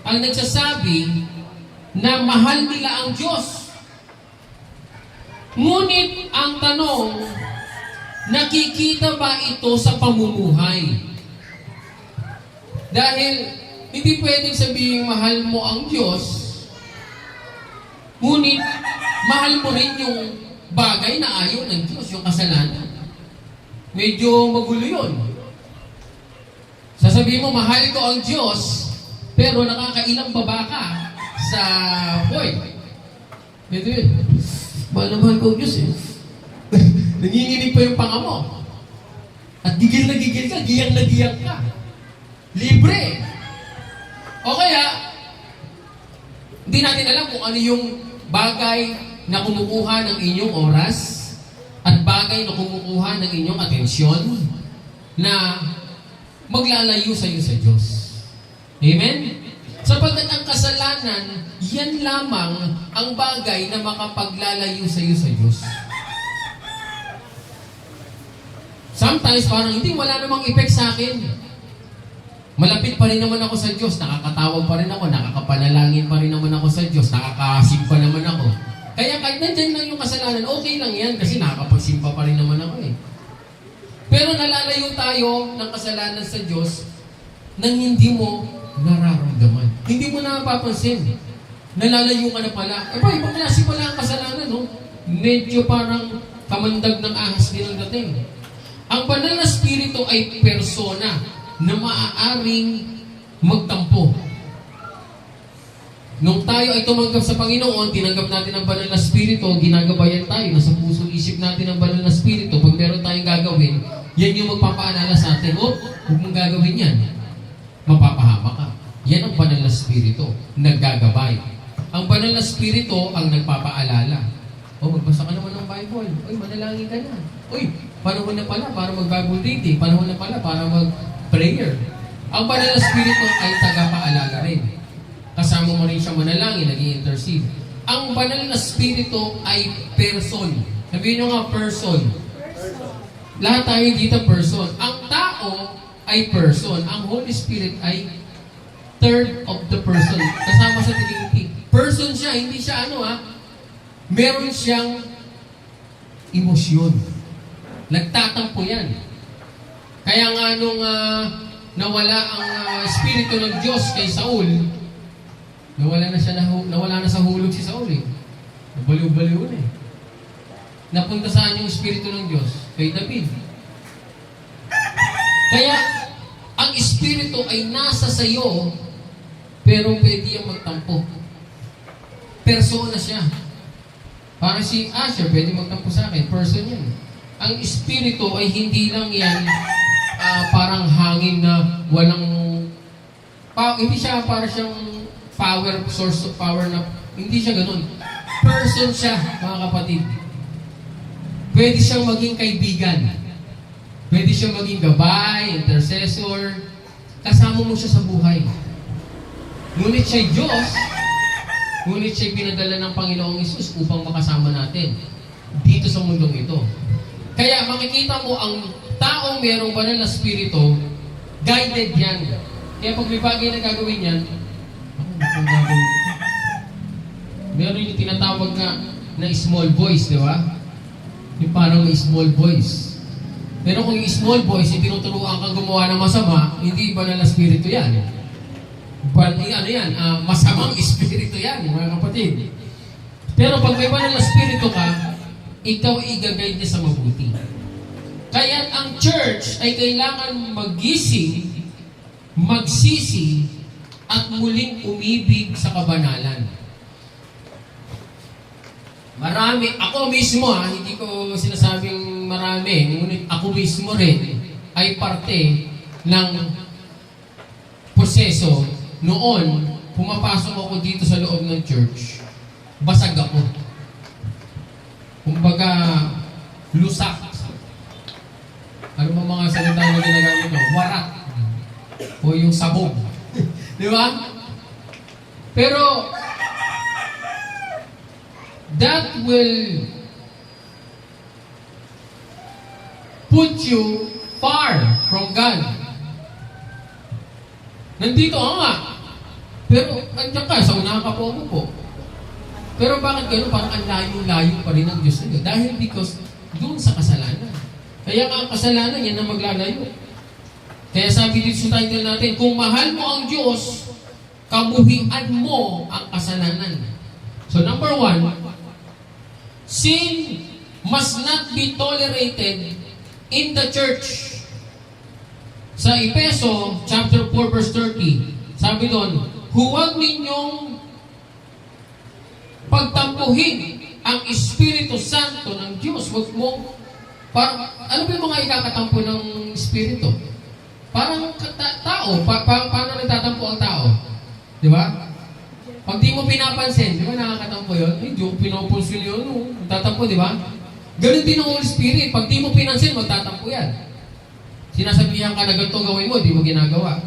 ang nagsasabi na mahal nila ang Diyos. Ngunit ang tanong, nakikita ba ito sa pamumuhay? Dahil hindi pwedeng sabihin mahal mo ang Diyos, ngunit mahal mo rin yung bagay na ayaw ng Diyos, yung kasalanan. Medyo magulo yun. Sasabihin mo, mahal ko ang Diyos, pero nakakailang baba ka sa boy. Ito yun. Mahal na mahal ko ang Diyos eh. Nanginginig pa yung panga mo. At gigil na gigil ka, giyang na giyang ka. Libre. O kaya, hindi natin alam kung ano yung bagay na kumukuha ng inyong oras at bagay na kumukuha ng inyong atensyon na maglalayo sa iyo sa Diyos. Amen? Sapagkat ang kasalanan, yan lamang ang bagay na makapaglalayo sa iyo sa Diyos. Sometimes parang hindi, wala namang effect sa akin. Malapit pa rin naman ako sa Diyos, nakakatawag pa rin ako, nakakapanalangin pa rin naman ako sa Diyos, nakakasim pa naman ako. Kaya kahit nandyan lang yung kasalanan, okay lang yan kasi nakakapagsimpa pa rin naman ako eh. Pero nalalayo tayo ng kasalanan sa Diyos nang hindi mo nararamdaman. Hindi mo napapansin. Nalalayo ka na pala. Ibang klase pala ang kasalanan, no? Medyo parang kamandag ng ahas din ang dating. Ang Banal na Espiritu ay persona na maaaring magtampo. Nung tayo ay tumanggap sa Panginoon, tinanggap natin ang Banal na Espiritu, ginagabayan tayo, nasa puso isip natin ang Banal na Espiritu. Pag meron tayong gagawin, yan yung magpapaalala sa atin, huwag mong gagawin yan. Mapapahama ka. Yan ang Banal na Espiritu, naggagabay. Ang Banal na Espiritu ang nagpapaalala. Magbasa ka naman ng Bible. Manalangin ka na. Panahon na pala para mag-Bible reading. Panahon na pala para mag-prayer. Ang Banal na Espiritu ay tagapaalala rin. Kasama mo rin siya manalangin, nag-i-intercede. Ang Banal na Espiritu ay person. Sabihin nyo nga, person. Lahat tayo dito person. Ang tao ay person. Ang Holy Spirit ay third of the person. Kasama sa Trinity. Person siya, hindi siya meron siyang emosyon. Nagtatampo yan. Kaya nga nung nawala ang Espiritu ng Diyos kay Saul, nawala na sa hulog si Saul eh. Baliw-baliw na eh. Napunta saan yung Espiritu ng Diyos? Kay David. Kaya, ang Espiritu ay nasa sayo, pero pwede yung magtampo. Persona siya. Para si Asher, pwede magtampo sa akin. Person yan. Ang Espiritu ay hindi lang yan parang hangin na walang... hindi siya para siyang power, source of power na... Hindi siya ganun. Person siya, mga kapatid. Pwede siyang maging kaibigan. Pwede siyang maging gabay, intercessor. Kasama mo siya sa buhay. Ngunit siya'y Diyos, ngunit siya'y pinadala ng Panginoong Hesus upang makasama natin dito sa mundong ito. Kaya makikita mo ang taong mayroong Banal na Espiritu, guided yan. Kaya pag may bagay na gagawin yan, meron yung tinatawag na na small voice, di ba? Yung parang may small voice. Pero kung yung small voice, yung tinuturuan kang gumawa ng masama, hindi iba na espiritu yan. Masamang espiritu yan, mga kapatid. Pero pag may banal na espiritu ka, ikaw ay i-guide niya sa mabuti. Kaya ang church ay kailangan magising, magsisi, at muling umibig sa kabanalan. Marami, ako mismo hindi ko sinasabing marami, ngunit ako mismo rin ay parte ng proseso. Noon, pumapasok ako dito sa loob ng church, basag ako. Kumbaga, lusak. Ano ba mga salita na ginagamit ko? Warat. O yung sabog. Di ba? Pero, that will put you far from God. Nandito ka nga. Pero, andiyan ka, sa unahan ka po mo. Pero bakit gano'n? Parang ang layo-layo pa rin ng Diyos nila. Dahil because doon sa kasalanan. Kaya nga ang kasalanan, yan ang maglalayo. Kaya sabi dito sa title natin, kung mahal mo ang Diyos, kamuhian mo ang kasalanan. So number 1, sin must not be tolerated in the church. Sa Efeso, chapter 4, verse 30, sabi doon, huwag ninyong pagtampuhin ang Espiritu Santo ng Diyos. Huwag mo, ano ba yung mga ikakatampo ng Espiritu? Parang tao, paano nagtatampo ang tao? Di ba? Pag di mo pinapansin, di ba nakakatampo yun? Hindi ko pinapansin yun, magtatampo, di ba? Ganun din ang Holy Spirit. Pag di mo pinansin, magtatampo yan. Sinasabihan ka na ganito gawin mo, di mo ginagawa.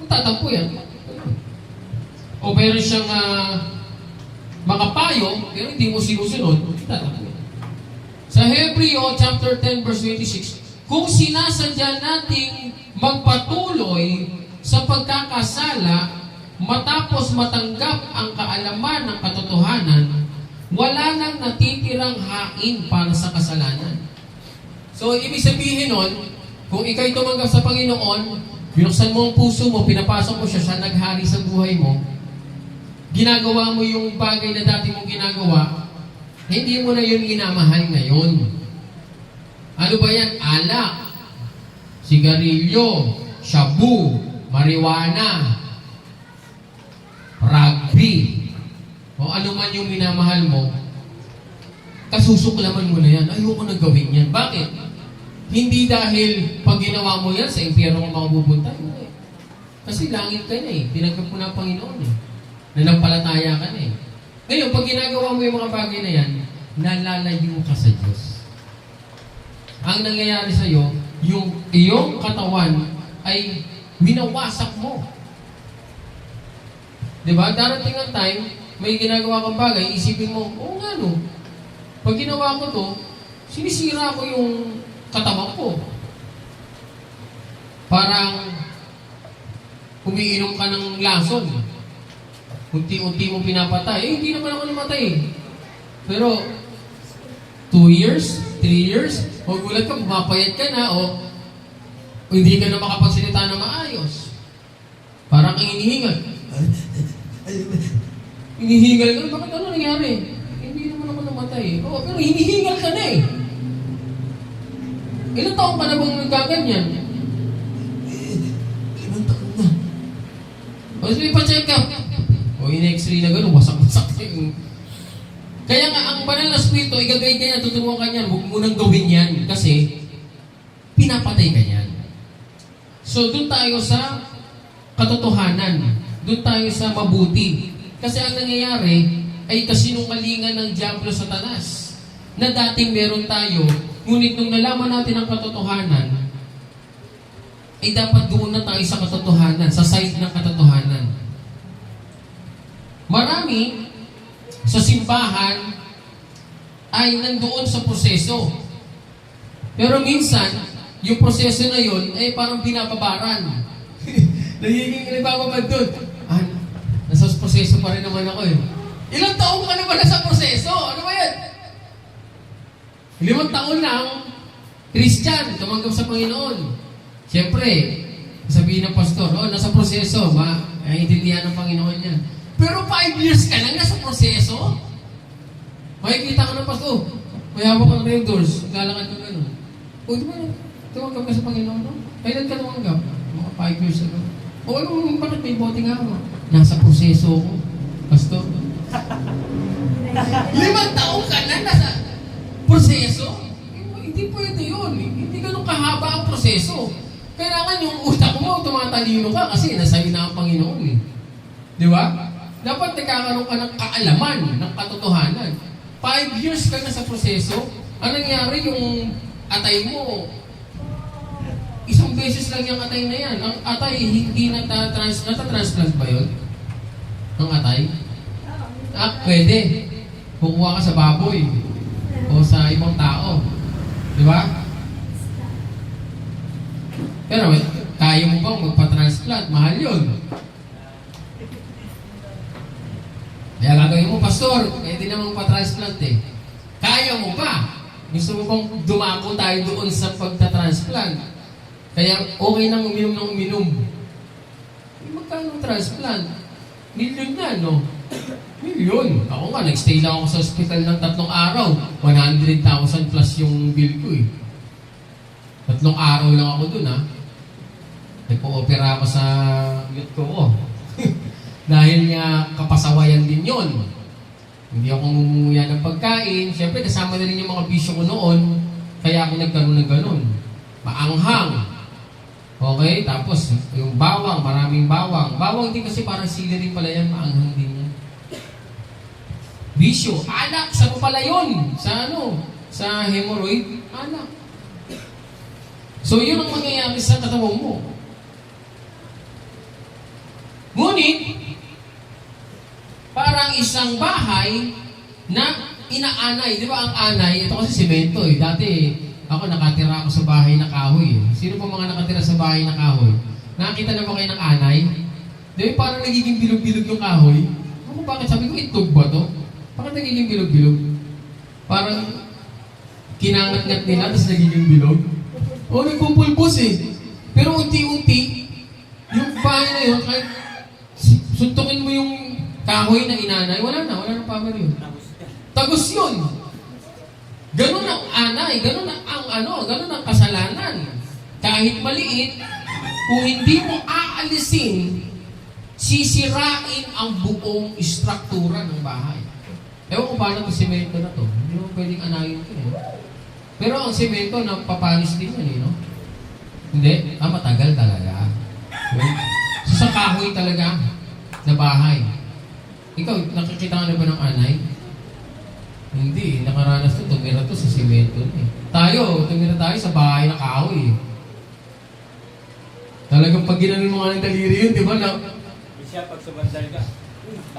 Magtatampo yan. O meron siyang mga payo, pero hindi mo sinusunod, magtatampo yan. Sa Hebreo chapter 10 verse 26, kung sinasadya nating magpatuloy sa pagkakasala matapos matanggap ang kaalaman ng katotohanan, wala nang natitirang hain para sa kasalanan. So, ibig sabihin nun, kung ikaw'y tumanggap sa Panginoon, binuksan mo ang puso mo, pinapasok mo siya, siya naghari sa buhay mo, ginagawa mo yung bagay na dati mong ginagawa, hindi mo na yun ginamahal ngayon. Ano ba yan? Alak, sigarilyo, shabu, marijuana, rugby, o ano man yung minamahal mo, kasusuklaman mo na yan. Ayoko na gawin yan. Bakit? Hindi dahil pag ginawa mo yan, sa impyerno ka makabubuntay. Kasi langit ka na eh. Tinanggap mo na ang Panginoon eh. Nanampalataya ka na eh. Ngayon, pag ginagawa mo yung mga bagay na yan, nalalayo ka sa Diyos. Ang nangyayari sa'yo, yung iyong katawan ay winawasak mo. Diba? Darating ang time, may ginagawa kang bagay, isipin mo, oo nga no, pag ginawa ko to, sinisira ko yung katawan ko. Parang umiinom ka ng lason. Unti-unti mo pinapatay. Hindi naman ako namatay. Pero 2 years, 3 years, o gulat ka, pumapayat ka na, o hindi ka na makapagsalita na maayos. Parang kang hinihingal. Hinihingal ka, bakit ano nangyari? Hindi naman ako namatay. Oo, pero hinihingal ka na eh. Ilang taon ka na bang nagkaganyan? 5 taon na. O, sige pa check up. O, in-x-ray na gano'n, wasak-wasak yung... Kaya nga, ang banal na spirito, igagay ka yan, tuturuan ka yan, huwag mo nang gawin yan, kasi pinapatay ka yan. So, doon tayo sa katotohanan. Doon tayo sa mabuti. Kasi ang nangyayari ay kasinungalingan ng Diablo Satanas na dating meron tayo, ngunit nung nalaman natin ang katotohanan, ay dapat doon na tayo sa katotohanan, sa side ng katotohanan. Marami sa simbahan ay nandoon sa proseso. Pero minsan, yung proseso na yun ay parang binababaran. Nagiging nagbababad doon. Nasa proseso pa rin naman ako eh. Ilang taong ka na ba sa proseso? Ano ba yan? 5 taon lang, Christian, tumanggap sa Panginoon. Siyempre, sabihin ng pastor, nasa proseso, intindihan ng Panginoon yan. Pero 5 years ka lang nasa proseso? Makikita ka ng pastor, may hawak ka ng doors, lalakad ka gano'n. Di ba, tumanggap ka sa Panginoon, no? Kailan ka tumanggap? Mga 5 years ago. Bakit may bote nga ako? Nasa proseso ko, pastor. 5 taong ka na nasa proseso? Hindi pwede yun. Hindi ganun kahaba ang proseso. Kailangan yung utak mo, tumatalino ka kasi nasa'yo na ang Panginoon eh. Di ba? Dapat nagkakaroon ka ng kaalaman, ng katotohanan. 5 years ka na sa proseso, anong nangyari yung atay mo? Isang beses lang yung atay na yan. Ang atay, hindi nata-transplant ba yun? Ang atay? Pwede. Kukuha ka sa baboy o sa ibang tao. Di ba? Pero kaya mo bang magpa-transplant? Mahal yun. Kaya gagawin mo, pastor, pwede naman magpa-transplant eh. Kaya mo ba? Gusto mo bang dumako tayo doon sa pagta-transplant? Kaya okay nang uminom ng uminom. Magkano transplant? Milyon yan, no? Milyon. Ako nga, nag-stay lang ako sa hospital ng 3 araw. 100,000 plus yung bill ko eh. 3 araw lang ako dun, ha? Nagpo-opera ako sa youth ko. Dahil nga kapasawayan din yon. Hindi ako ngumuya ng pagkain. Siyempre, kasama na rin yung mga bisyo ko noon. Kaya ako nagkaroon ng ganun. Maanghang. Okay? Tapos, yung bawang, maraming bawang. Bawang din kasi parang sili rin pala yan. Maanghang din yan. Bisyo. Alak. Sa pala yun? Sa ano? Sa hemorrhoid? Alak. So, yun ang mangyayari sa katawan mo. Ngunit, parang isang bahay na inaanay. Di ba ang anay? Ito kasi semento eh. Dati, ako nakatira ako sa bahay na kahoy. Sino pa mga nakatira sa bahay na kahoy? Nakita na ba kayo ng anay? Di ba parang nagiging bilog-bilog yung kahoy? Ako bakit sabi ko, itog ba to? Bakit nagiging bilog-bilog? Parang kinangat-ngat nila, tapos nagiging bilog. O, nagpupulbos eh. Pero unti-unti, yung bahay na yun, kahit suntukin mo yung kahoy na inanay, wala na power yun. Tagos yun. Ganun ang anay, ganun ang kasalanan. Kahit maliit, kung hindi mo aalisin, sisirain ang buong istruktura ng bahay. Ewan ko paano itong semento na to. Hindi mo pwedeng anayin ito eh. Pero ang semento, napapanis din yan eh, no? Hindi? Matagal talaga. Okay? So, sa kahoy talaga na bahay. Ikaw, nakikita ka na ba ng anay? Hindi, nakaranas to, tumira to sa simento eh. Tumira tayo sa bahay na kahoy eh. Talagang pag ginanon mo nga ng daliri yun, di ba? Siya, pag sumandal ka.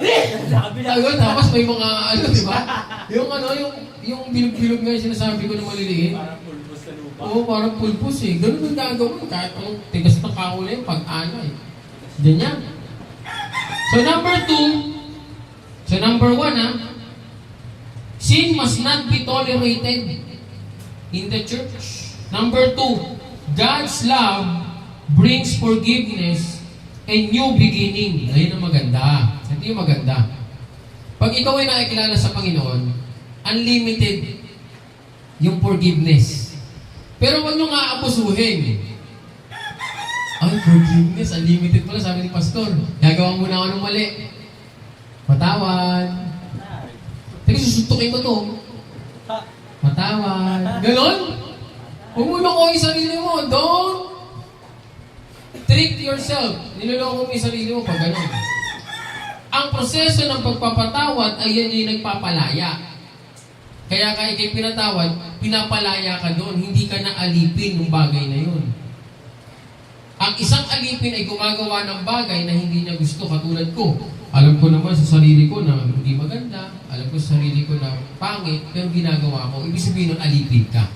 Ayun, tapos may mga di ba? Yung bilog-bilog nga yung sinasabi ko na maliliit. Parang pulpos sa lupa. Oo, parang pulpos eh. Ganun ang gagawin. Kahit ang tigas ng kahoy na yun, pag-anay. Ganyan. So number 1, sin must not be tolerated in the church. Number 2, God's love brings forgiveness and new beginning. Ayun ang maganda. Ito yung maganda. Pag ikaw ay nakikilala sa Panginoon, unlimited yung forgiveness. Pero huwag nyo nga abusuhin. Ay, forgiveness, unlimited pala, sabi ni Pastor. Gagawa muna ako ng mali. Patawad. Teka, susuntukin ko to. Patawad. Ganon? Huwag mo lukoy sarili mo. Don't trick yourself. Niloloko mo yung sarili mo pag ganon. Ang proseso ng pagpapatawad ay yan yung nagpapalaya. Kaya ikay pinatawad, pinapalaya ka doon. Hindi ka na alipin ng bagay na yun. Ang isang alipin ay gumagawa ng bagay na hindi niya gusto, katulad ko. Alam ko naman sa sarili ko na hindi maganda. Alam ko sa sarili ko na pangit, pero ginagawa ko. Ibig sabihin nun, alipin ka.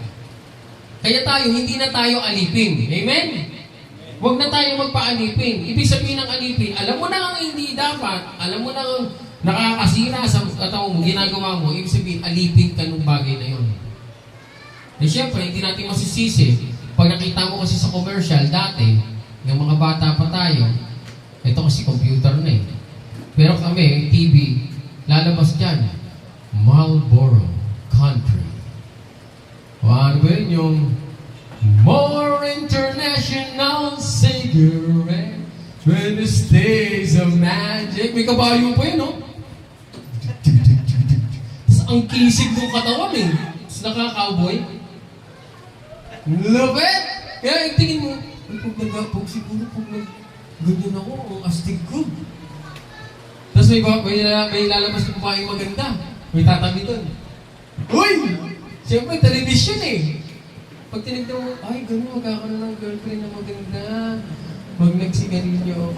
Kaya tayo, hindi na tayo alipin. Amen? Huwag na tayo magpa-alipin. Ibig sabihin ng alipin, alam mo na ang hindi dapat, alam mo na ang nakakasira sa katawan mo, ginagawa mo, ibig sabihin, alipin ka ng bagay na yun. Eh syempre, hindi natin masisisi. Pag nakita mo kasi sa commercial, dati, yung mga bata pa tayo, ito kasi computer na eh. Pero kami, TV, lalabas dyan, Marlboro Country. O ano ba yun yung More International Cigarette 20 Days of Magic. May kabayo pa yun, no? Tapos ang kisig ng katawan eh. Tapos nakaka-cowboy. Love it! Kaya yung tingin mo, pag nagapag siguro, pag ganyan ako, ang astig ko. Tapos may lalabas ng babaeng maganda. May tatabi doon. Uy! Siyempre, television eh. Pag tinignan mo, ay, gano'n, magkakaroon ng girlfriend na maganda. Huwag nagsigarilyo.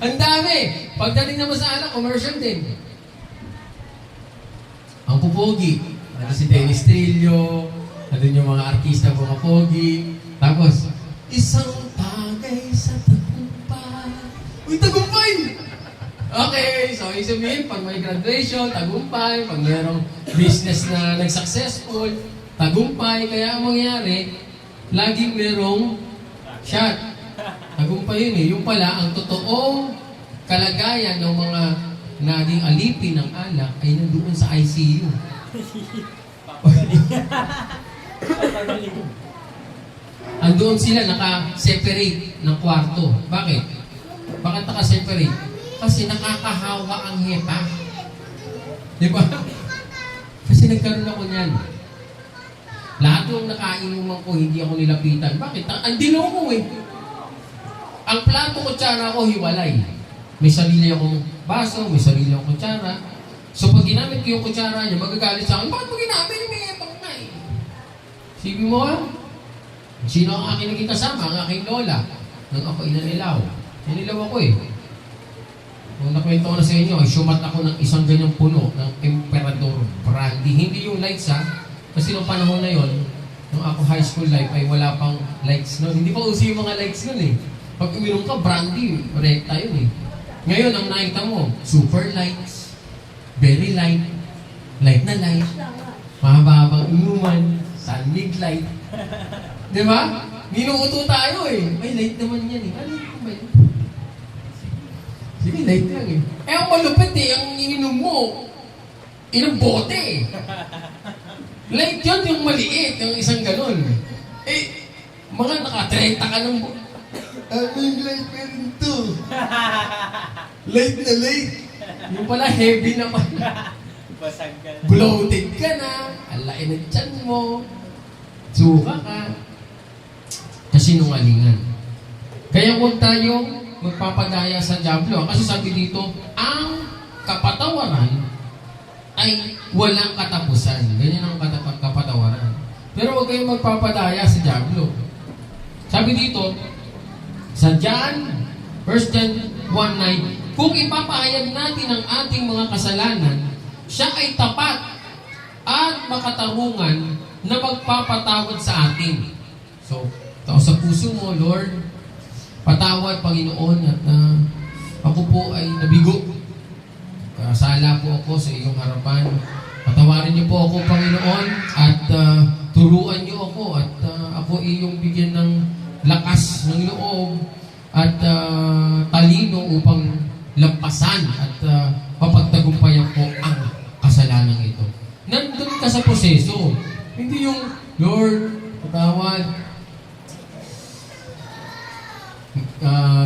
Ang dami! Pagdating naman sa anak, commercial din. Ang pupogi. Ano si Dennis Trillo, andun yung mga artista mga pogi. Tapos, isang tagay sa tagumpay. Uy, tagumpay! Okay, so ibig sabihin, pag may graduation, tagumpay. Pag mayroong business na nag-successful, tagumpay. Kaya ang mangyari, laging mayroong shot. Tagumpay yun eh. Yung pala, ang totoong kalagayan ng mga naging alipin ng alak ay nandoon sa ICU. Andoon sila naka-separate ng kwarto. Bakit? Bakit naka-separate? Kasi nakakahawa ang hepa. Di ba? Kasi nagkaroon ako niyan. Lahat ng nakainuman ko, hindi ako nilapitan. Bakit? Andino ko eh. Ang plato kutsara ko, hiwalay. May sarili akong baso, may sarili akong kutsara. So pag ginamit ko yung kutsara niya, magagalit sa akin, bakit mo ginamit? May epang na eh. Sige mo ah, sino ang aking naging kasama? Ang aking lola. Nang ako inanilaw. Inanilaw ako eh. Nung nakwento ko na sa inyo, ay sumat ako ng isang ganyang puno ng Emperador Brandy. Hindi yung lights ha. Kasi nung panahon na yon, nung ako high school life, ay wala pang lights noon. Hindi pa uso yung mga lights noon eh. Pag uminom ka, brandy, rekta yun eh. Ngayon, ang nakita mo, super lights, very light, light na light, mahaba-habang inuman, sunlit light. Di ba? Minuuto tayo eh. May light naman yan eh. Ano yung ba yun? Sige, light lang eh. Eh, ang malupit eh, ang ininom mo, ilang bote eh. Light yun, yung maliit, yung isang ganun. Eh, mga naka-30 ka ng aming light pa rin to. Light na light. Yung pala heavy naman. Basag ka na. Bloated ka na. Alain ang tiyan mo. Suka ka. Kasinungalingan. Kaya huwag tayong magpapadaya sa Diablo. Kasi sabi dito, ang kapatawaran ay walang katapusan. Ganyan ang kapatawaran. Pero huwag kayong magpapadaya sa Diablo. Sabi dito, sa John, 1 John 1:9, kung ipapahayag natin ang ating mga kasalanan, siya ay tapat at makatarungan na magpapatawad sa atin. So, tao sa puso mo, Lord, patawad, Panginoon, at ako po ay nabigo. Sala po ako sa iyong harapan. Patawarin niyo po ako, Panginoon, at turuan niyo ako, at ako iyong bigyan ng lakas ng loob at talino upang lampasan at papagtagumpayan ko ang kasalanan ito. Nandun ka sa proseso. Hindi yung, Lord, patawad.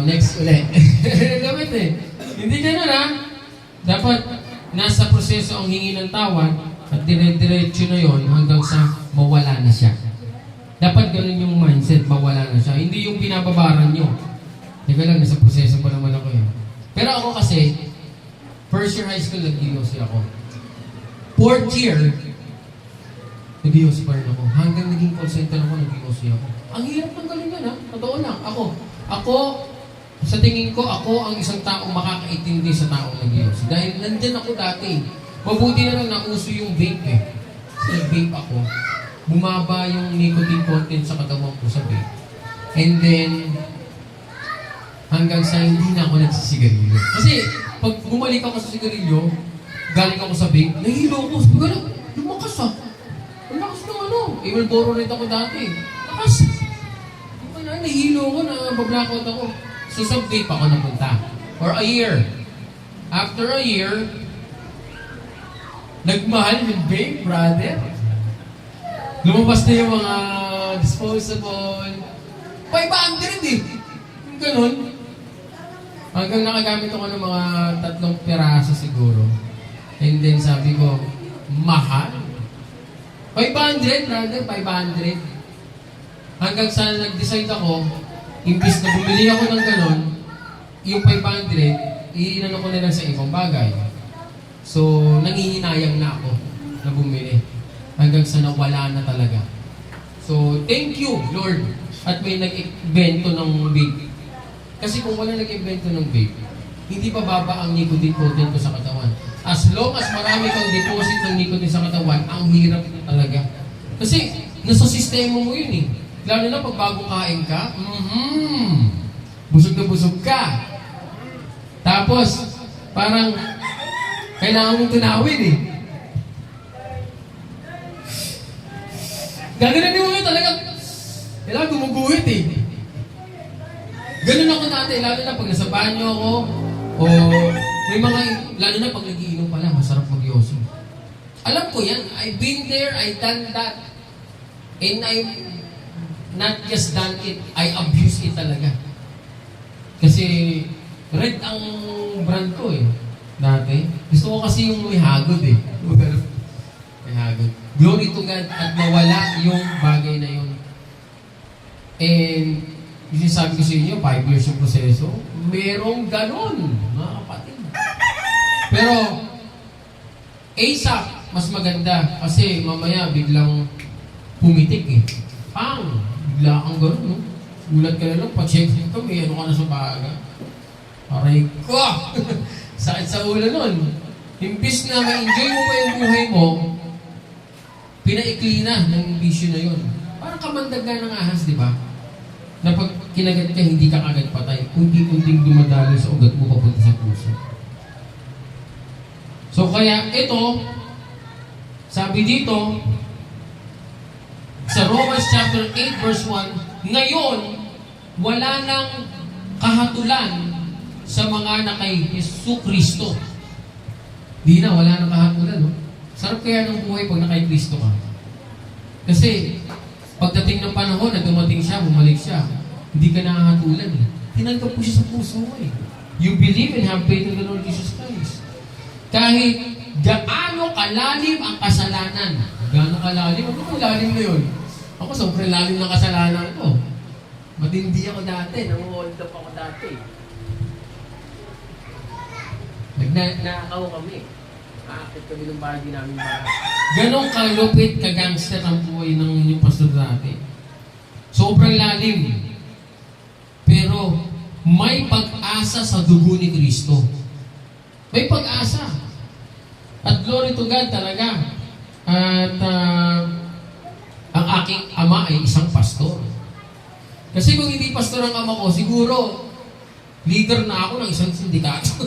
Next ulit. Gamit eh. Hindi ganun ha. Dapat nasa proseso ang hingi ng tawad at dire-diretso na yon hanggang sa mawala na siya. Dapat ganun yung mindset, mawala na siya. Hindi yung binababaran nyo. Teka lang, nasa proseso pa naman ako yun. Pero ako kasi, first year high school, nag-DOC ako. Fourth year, nag-DOC pa rin ako. Hanggang naging call center ako, nag-DOC ako. Ang hirap ng galing yan ha. Totoo lang. Ako, sa tingin ko, ako ang isang taong makakaintindi sa taong nag-DOC. Dahil nandyan ako dati. Mabuti na lang nauso yung vape eh. Kasi vape ako. Bumaba yung nicotine content sa katawan ko sa vape. And then, hanggang sa hindi na ako nagsisigarilyo. Kasi, pag bumalik ako sa sigarilyo, galing ako sa vape, nahilo ko. Sabi ko, lumakas ah. Ang lakas ng ano. Marlboro rin ako dati. Lakas. Nahilo ko, nabablackout ako. So sa vape ako napunta. For a year. After a year, nagmahal yung vape, brother. Lumabas na yung mga disposable. 500 eh. Yung ganun. Hanggang nakagamit ako ng mga 3 piraso siguro. And then sabi ko, mahal. 500, brother, 500. Hanggang sa nag-decide ako, imbis na bumili ako ng ganun, yung 500, iinano ko na lang sa ibang bagay. So, nangihinayang na ako na bumili. Hanggang sa nawala na talaga. So, thank you, Lord. At may nag-invento ng vape. Kasi kung wala nag-invento ng vape, hindi pa baba ang nicotine content ko sa katawan. As long as marami kang deposit ng nicotine sa katawan, ang hirap talaga. Kasi, nasa sistema mo yun eh. Lalo na pag bago kain ka, busog na busog ka. Tapos, parang, kailangan mong tunawin eh. Gano'n mo yun talaga. Kailangan gumuguhit eh. Ganun ako dati, lalo na pag nasa banyo ako, o may mga, lalo na pag nagiinom pala, masarap magyoso. Alam ko yan, I've been there, I've done that. And I've not just done it, I abuse it talaga. Kasi, red ang brand ko eh, dati. Gusto ko kasi yung may hagod eh. May hagod. Glory to God at nawala yung bagay na yun. And, yung sabi ko sa inyo, 5 years yung proseso, merong ganon, mga kapatid. Pero, ASAP, mas maganda. Kasi mamaya biglang pumitik eh. Pang! Bigla kang ganon, no? Gulat ka na lang, pa-check ka, may ano ka na sa baga. Aray ko! Sakit sa ulo nun. Imbis na ma-enjoy mo pa yung buhay mo, pinaikli na ng bisyo na yun. Parang kamandaga ng ahas, di ba? Na pag kinagat ka, hindi ka agad patay. Kunti-kunting dumadalo sa ugat mo papunta sa puso. So kaya ito, sabi dito, sa Romans chapter 8 verse 1, ngayon, wala nang kahatulan sa mga na kay Yesu Kristo. Di na, wala nang kahatulan. No? Sarap kaya ng buhay pag na kay Kristo ka. Kasi, pagdating ng panahon na dumating siya, bumalik siya, hindi ka nakahatulan eh. Tinanggap po siya sa puso mo eh. You believe and have faith in the Lord Jesus Christ. Kahit gaano kalalim ang kasalanan. Gaano kalalim? Ano kung lalim na yun? Ako, sobrang lalim ng kasalanan ko. Matindi ako dati. Nang-hold up ako dati. Nagnakaw kami. Aakit kami ng bahagi namin bahay. Ganong kalupit, kagangster ang buhay ng inyong pastor dati. Sobrang lalim. Pero may pag-asa sa dugo ni Kristo. May pag-asa. At glory to God talaga. At ang aking ama ay isang pastor. Kasi kung hindi pastor ang ama ko, siguro leader na ako ng isang sindikato.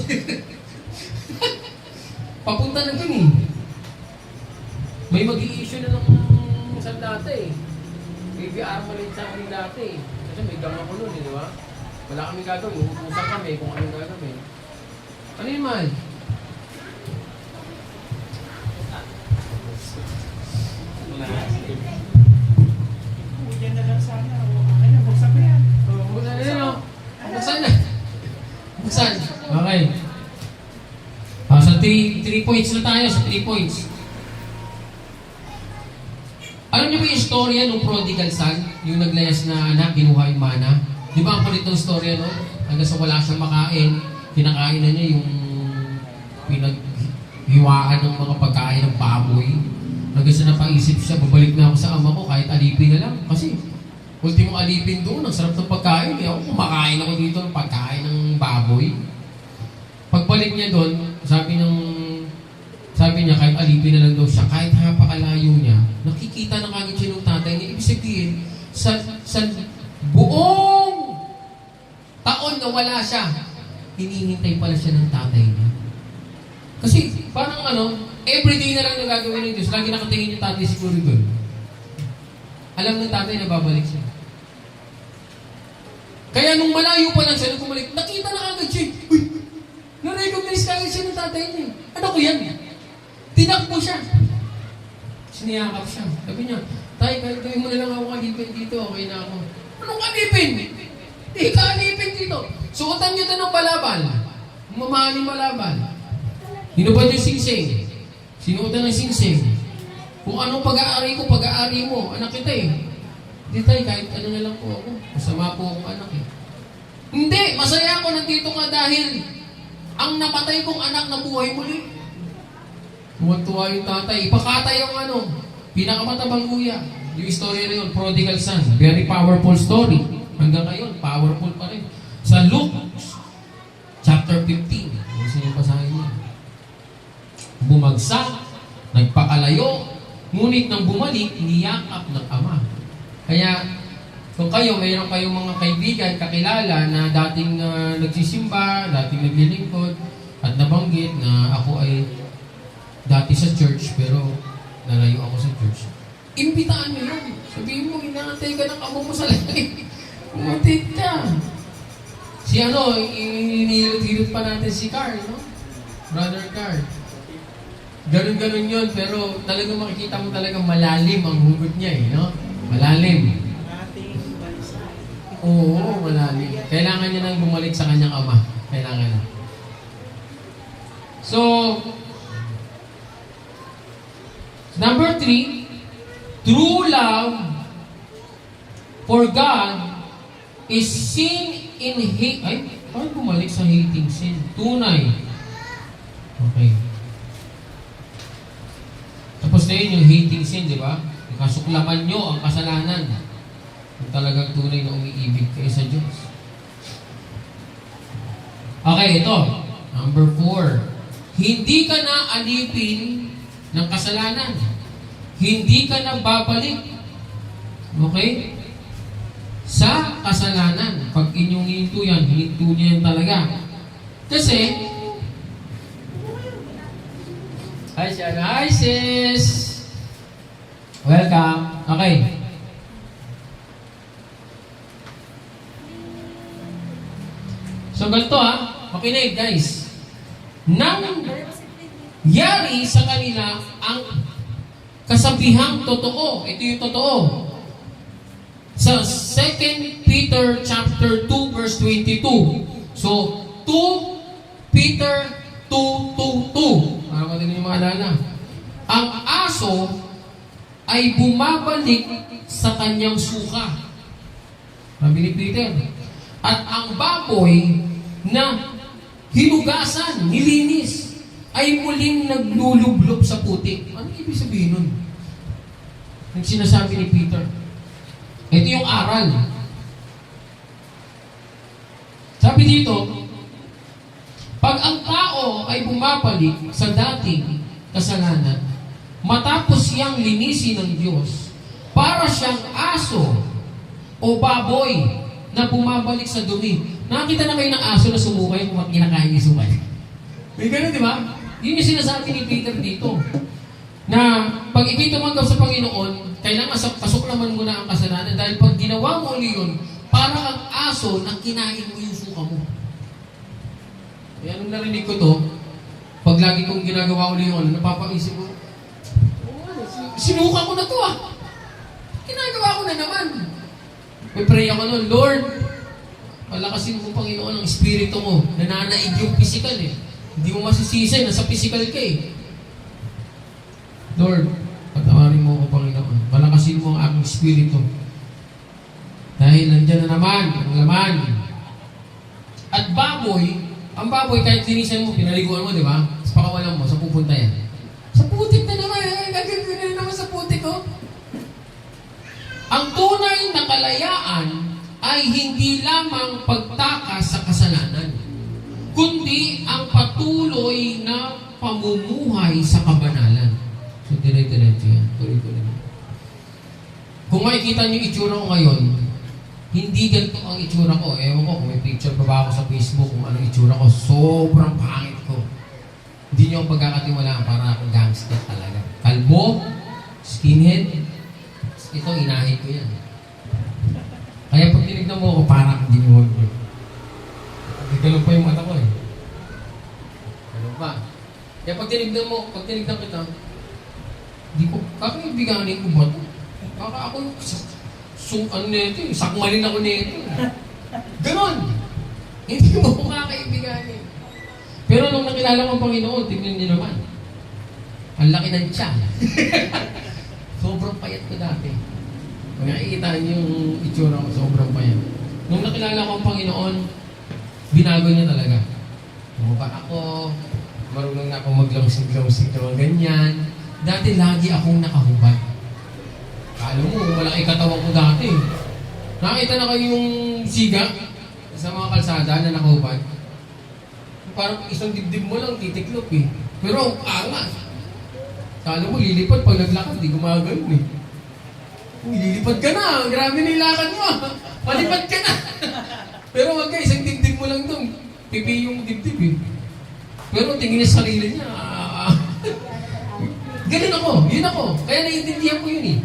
Papunta na dun eh. May mag-i-issue na ng isang dati eh. BBR malit sa akin dati eh. Kasi may gang ako nun eh, di ba? Wala kami gagawin. Uupusan kami kung anong gagawin. Ano yun, man? Yan na lang sana. Ano, buksan mo yan. Buksan na yun, oh. Buksan na. Buksan. Okay. Sa 3 points na tayo, sa 3 points. Alam niyo ba yung istorya ng prodigal son? Yung naglayas na anak, ginuha yung mana? Di ba ang kulit ng istorya, no? Hanggang sa wala siyang makain, kinakain na niya yung pinaghiwaan ng mga pagkain ng baboy. Hanggang sa napaisip siya, babalik na ako sa ama ko kahit alipin na lang. Kasi, ultimo alipin doon, ang sarap ng pagkain. Ako kumakain ako dito ng pagkain ng baboy. Pagbalik niya doon, sabi niya kahit alipin na lang daw siya, kahit napakalayo niya, nakikita na kagad siya ng tatay niya. Ibig sabihin, sa buong taon na wala siya, hinihintay pala siya ng tatay niya. Kasi parang everyday na lang nagagawin ng Diyos. Lagi nakatingin yung tatay siguro doon. Alam ng tatay na babalik siya. Kaya nung malayo pa lang siya, nung kumalik, nakita na agad siya. Uy! Na-recognize ka agad siya ng tatay niya. Ano ko yan? Tinakbo siya. Siniyakap siya. Sabi niya, tay, kahit gawin mo na lang ako kalipin dito, okay na ako. Anong kalipin? Hindi ka kalipin dito. Suotan niyo ito ng balabal. Mamahaling balabal. Hinubad yung singsing. Sinuotan ng singsing. Kung anong pag-aari ko, pag-aari mo. Anak kita eh. Hindi tay, kahit ano na lang po ako. Masama po akong anak eh. Hindi, masaya ako nandito ka dahil ang napatay kong anak na buhay muli. Tuwa-tuwa yung tatay. Ipakatay yung pinakamatabang kuya. Yung istorya na yun, prodigal son. Very powerful story. Hanggang ngayon, powerful pa rin. Sa Luke, chapter 15. Gusto niyo basahin niya. Bumagsak, nagpakalayo, ngunit nang bumalik, niyakap ng ama. Kaya, kung kayo, mayroon kayong mga kaibigan, kakilala na dating nagsisimba, dating naglilingkod, at nabanggit na ako ay dati sa church, pero nalayo ako sa church. Imbitaan nyo yan. Sabihin mo, inaantay ka ng amo mo sa langit. Umatid ka. Si inihilot-hilot pa natin si Carl, no? Brother Carl. Ganun-ganun yun, pero talagang makikita mo talagang malalim ang hugot niya, no? Malalim. Oo, malalim. Kailangan niya nang bumalik sa kanyang ama. Kailangan na. So, number 3, true love for God is seen in hate. Ay, parang bumalik sa hating sin. Tunay. Okay. Tapos na yun yung hating sin, di ba? Kasuklaman nyo ang kasalanan. Kung talagang tunay na umiibig kayo sa Diyos. Okay, ito. Number 4. Hindi ka na alipin ng kasalanan. Hindi ka na babalik. Okay? Sa kasalanan. Pag inyong hinto yan, hinto niya yan talaga. Kasi, hi, Shana. Hi, sis! Welcome. Okay. So, ganito makinig guys. Nangyari sa kanila ang kasabihang totoo. Ito yung totoo. Sa 2 Peter chapter 2 verse 22. So, 2 Peter 2:22. Para ko din yung mga alala. Ang aso ay bumabalik sa kanyang suka. Sabi ni Peter. At ang baboy na hinugasan, nilinis, ay muling naglulublob sa putik. Ano ibig sabihin nun? Ang sinasabi ni Peter. Ito yung aral. Sabi dito, pag ang tao ay bumabalik sa dating kasalanan, matapos siyang linisin ng Diyos, para siyang aso o baboy na bumabalik sa dumi. Nakita na kayo ng aso na sumukay kung kinakain yung sumay? May ganun, di ba? Yun yung sinasabi ni Peter dito. Na pag ikay tumanggap sa Panginoon, kailangan pasuklaman mo na ang kasalanan dahil pag ginawa mo ulit yun, para kang aso na kinain mo yung suka mo. Kaya nung narinig ko to, pag lagi kong ginagawa ulit yun, napapaisip ko, sinuka ko na to Ginagawa ko na naman. May pray ako nun, Lord, palakasin mo Panginoon ang espiritu mo. Nananaig yung physical Hindi mo masisisi, nasa physical ka Lord, patawarin mo ako Panginoon. Palakasin mo ang aking espiritu. Dahil nandiyan na naman ang laman. At baboy, ang baboy kahit linisan mo, pinaliguan mo, di ba? Sa pakawalan mo, sa pupunta yan. Sa putik na naman, gagawin na naman sa putik Ang tunay na kalayaan ay hindi lamang pagtakas sa kasalanan, kundi ang patuloy na pamumuhay sa kabanalan. So, dire-diretso yan. Tuloy-tuloy. Kung makikita niyo itsura ko ngayon, hindi ganito ang itsura ko. Ewan ko kung may picture pa ba ako sa Facebook kung anong itsura ko. Sobrang pangit ko. Hindi niyo ako pagkakatiwalaan para akong gangster talaga. Kalbo, skinhead, ito, inahin ko yan. Kaya pag tinignan mo ako, parang ginuhod mo. Naggalong pa yung mata ko eh. Galong pa. Kaya pag tinignan mo, pag tinignan kita, di ko, kakaibiganin ko ba ito? Kaka ako, ano nito eh, sakmalin ako nito. Ganon! Hindi mo ko kakaibiganin. Pero nung nakilala ko ang Panginoon, tignan niyo naman. Ang laki ng tiyan. Sobrang payat ko dati. Kung nakikita niyo yung itsura ko, sobrang payat. Nung nakilala ko ang Panginoon, binago niya talaga. Mukha ako, marunong na akong maglamsig-lamsig na mga ganyan. Dati lagi akong nakahubad. Alam mo, malaki katawan ko dati. Nakita na kayo yung siga sa mga kalsada na nakahubad. Parang isang dibdib mo lang, titiklop eh. Pero angas. Kala mo, lilipad pag naglakad, di gumagano eh. Uy, lilipad ka na, grabe na ilakad mo. Palipad ka na. Pero wag ka, isang dibdib mo lang doon. Pipi yung dibdib eh. Pero tingin niya sa sarili niya. Ganun ako, yun ako. Kaya naiintindihan ko yun eh.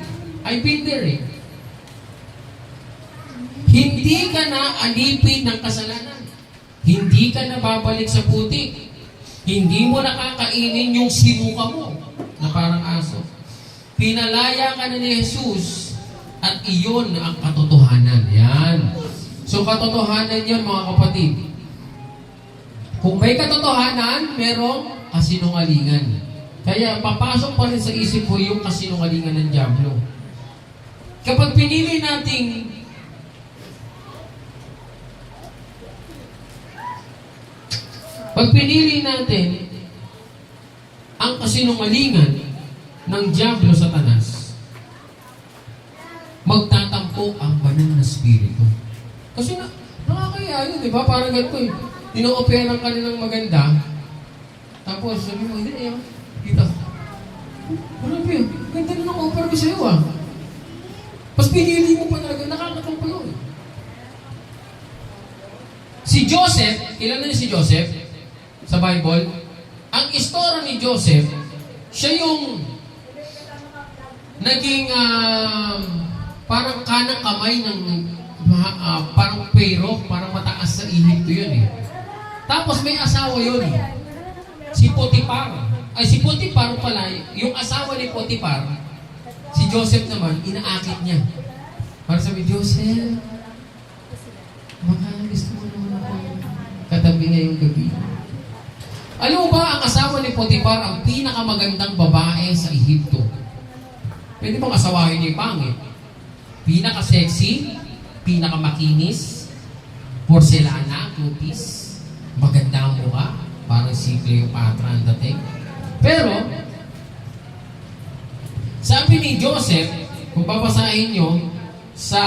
I've been there eh. Hindi ka na alipin ng kasalanan. Hindi ka na babalik sa putik. Hindi mo nakakainin yung sinuka mo na parang aso. Pinalaya ka na ni Jesus at iyon ang katotohanan. Yan. So katotohanan yan mga kapatid. Kung may katotohanan, merong kasinungalingan. Kaya papasok pa rin sa isip ko yung kasinungalingan ng dyablo. Kapag pinili nating natin ang kasinungalingan ng dyablo Satanas, magtatampo ang banal na spirito. Kasi nakakaya yun, di ba? Parang ganito eh. Ino-operan ka ng maganda, tapos sabi mo, hindi, kita. Grabe yun. Ganda na ng offer ko sa'yo ah. Pas pinili mo pa talaga, nakakatampo yun. Si Joseph, ilan na niyo si Joseph? Sa Bible? Ang istorya ni Joseph, siya yung naging parang kanang kamay ng parang Pharaoh, parang mataas sa Ehipto yun eh. Tapos may asawa yun. Si Potiphar. Ay, si Potiphar pala, yung asawa ni Potiphar, si Joseph naman, inaakit niya. Para sabi, Joseph, baka gusto mo naman ako katabi ngayong gabi. Alam mo ba, ang asawa ni Potiphar, ang pinakamagandang babae sa Ehipto. Pwede bang asawahin niya yung pangit? Pinaka-sexy, pinaka-makinis, porcelana, kupis, maganda ang mukha, parang si Cleopatra ang dating. Pero, sabi ni Joseph, kung babasahin nyo, sa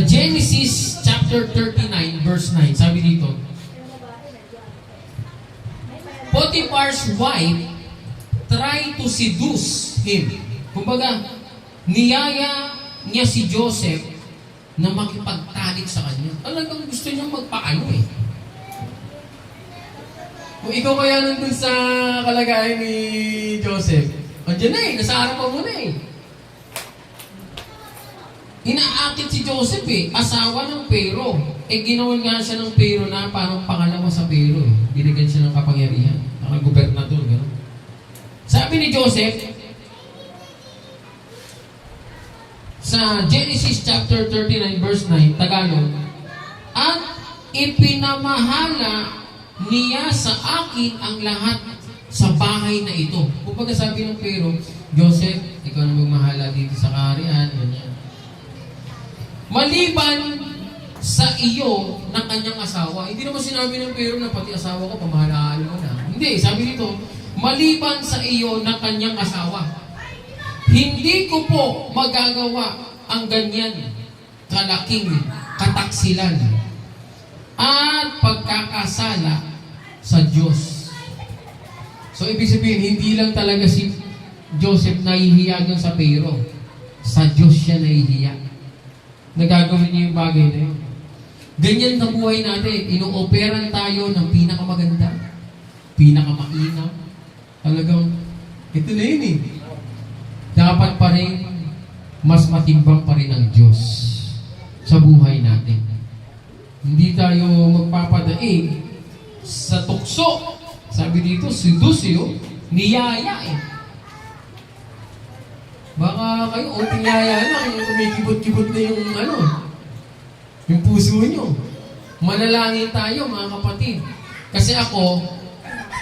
Genesis chapter 39, verse 9, sabi dito, Potiphar's wife tried to seduce him. Kumbaga, niyaya niya si Joseph na makipagtalik sa kanya. Talagang gusto niyang magpaano eh. Kung ikaw kaya nandun sa kalagayan ni Joseph, andyan na eh, nasa harapan mo na eh. Inaakit si Joseph eh, asawa ng Pharaoh. Eh ginawan nga siya ng Pharaoh na parang pangalawa sa Pharaoh eh. Binigyan siya ng kapangyarihan. Ang gobernador, gano'n. Sabi ni Joseph, sa Genesis chapter 39 verse 9, Tagalog, at ipinamahala niya sa akin ang lahat sa bahay na ito. Kung sabi ng Pharaoh, Joseph, ikaw na magmahala dito sa kaharian, ganyan. Maliban sa iyo ng kanyang asawa, hindi naman sinabi ng Pharaoh na pati asawa ko, pamahalaan mo na. Hindi, sabi nito, maliban sa iyo ng kanyang asawa, hindi ko po magagawa ang ganyan kalaking kataksilan at pagkakasala sa Diyos. So, ibig sabihin, hindi lang talaga si Joseph nahihiyagan sa Pharaoh. Sa Diyos siya nahihiya. Nagagawin niya yung bagay na yun. Ganyan na buhay natin. Ino-operan tayo ng pinakamaganda, pinakamainam. Talagang, ito na yun eh. Dapat pa rin, mas matimbang pa rin ang Diyos sa buhay natin. Hindi tayo magpapadaig sa tukso. Sabi dito, sedusyo, niyaya eh. Baka kayo, unting yaya lang, yung kumikibot-kibot na yung yung puso nyo. Manalangin tayo, mga kapatid. Kasi ako,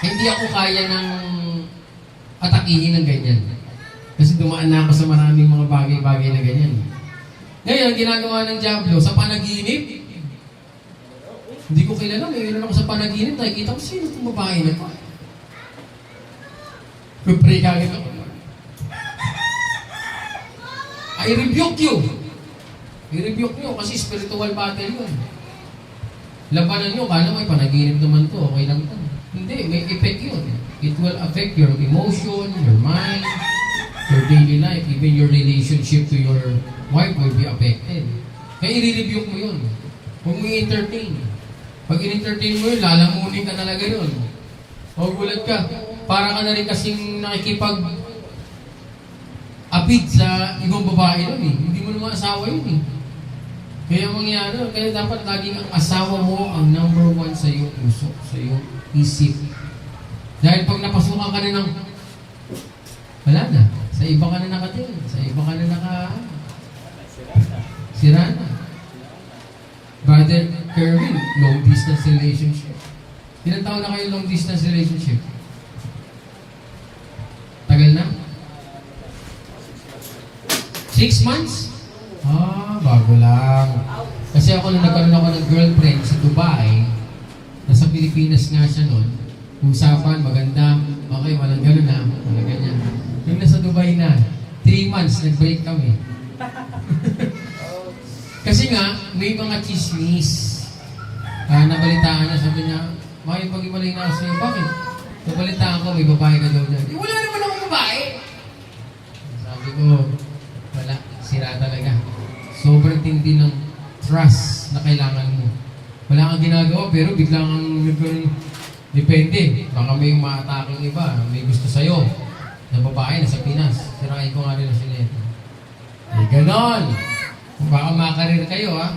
hindi ako kaya ng atakihin ng ganyan. Kasi dumaan na ako sa maraming mga bagay-bagay na ganyan. Ngayon, ginagawa ng Diablo sa panaginip. Hindi ko kilala, may ilan ako sa panaginip. Nakikita ko, sino itong babae na ito? Pupray ka agad ako. I rebuke you. I-rebuke nyo kasi spiritual battle yun. Labanan nyo, kala may panaginip naman to, okay lang to. Hindi, may effect yun. It will affect your emotion, your mind, your daily life, even your relationship to your wife will be affected. Kaya i-rebuke mo yun. Huwag mo i-entertain. Pag in-entertain mo yun, lalamunin ka talaga yun. O gulat ka, para ka na rin kasing nakikipag-apid sa ibang babae nun eh. Hindi mo naman asawa yun eh. Kaya mangyari, kaya dapat laging ang asawa mo ang number one sa iyong puso, sa iyong isip. Dahil pag napasukan ka na ng, wala na, sa iba ka na nakatingin, sa iba ka na sira na. Brother Kerwin, long distance relationship. Ilang taon na kayo long distance relationship? Tagal na? 6 months? Bago lang. Kasi ako nung nagkaroon ako ng girlfriend sa Dubai, nasa Pilipinas nga siya noon, usapan, maganda, okay, walang gano'n na, walang ganyan. Yung nasa Dubai na, 3 months, nag-break kami. Kasi nga, may mga chismis. Nabalitaan niya, sabi niya, makipag-imalay na ako sa'yo, bakit? Nabalitaan ko, may babae ka daw dyan. Wala naman akong babae! Sabi ko, wala, sira talaga. Sobrang tindi ng trust na kailangan mo. Wala kang ginagawa, pero biglang depende. Baka may maataking iba, may gusto sa'yo na babae na sa Pinas. Sirain ko nga nila sila ito. Eh, ganon! Baka makarir kayo, ha?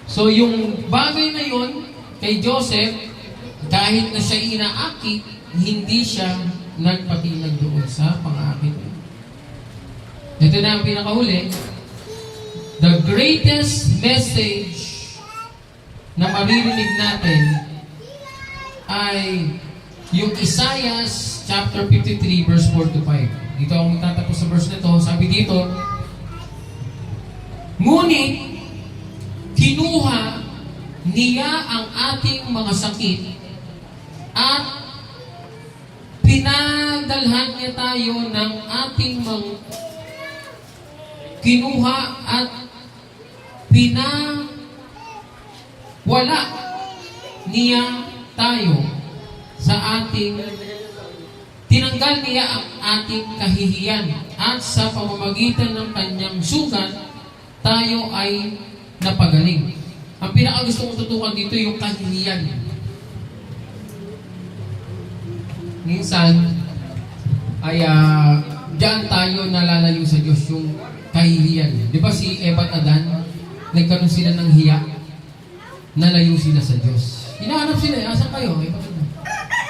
So, yung bagay na yun, kay Joseph, kahit na siya inaakit, hindi siya nagpatinag doon sa pang-aakit. Ito na ang pinakahuli. The greatest message na maririnig natin ay yung Isaiah chapter 53 verse 4 to 5. Dito ako magtatapos sa verse nito. Sabi dito, ngunit kinuha niya ang ating mga sakit at pinadalhan niya tayo ng ating mga kinuha at pinawala niya tayo sa ating tinanggal niya ang ating kahihiyan at sa pamamagitan ng kanyang sugat tayo ay napagaling. Ang pinakagusto kong tutukan dito yung kahihiyan. Minsan ay diyan tayo nalalayo sa Diyos yung kahihiyan. Di ba si Eva at Adan, nagkaroon sila ng hiya, nalayo sila sa Diyos. Hinahanap sila, asan kayo? Eva at Adan.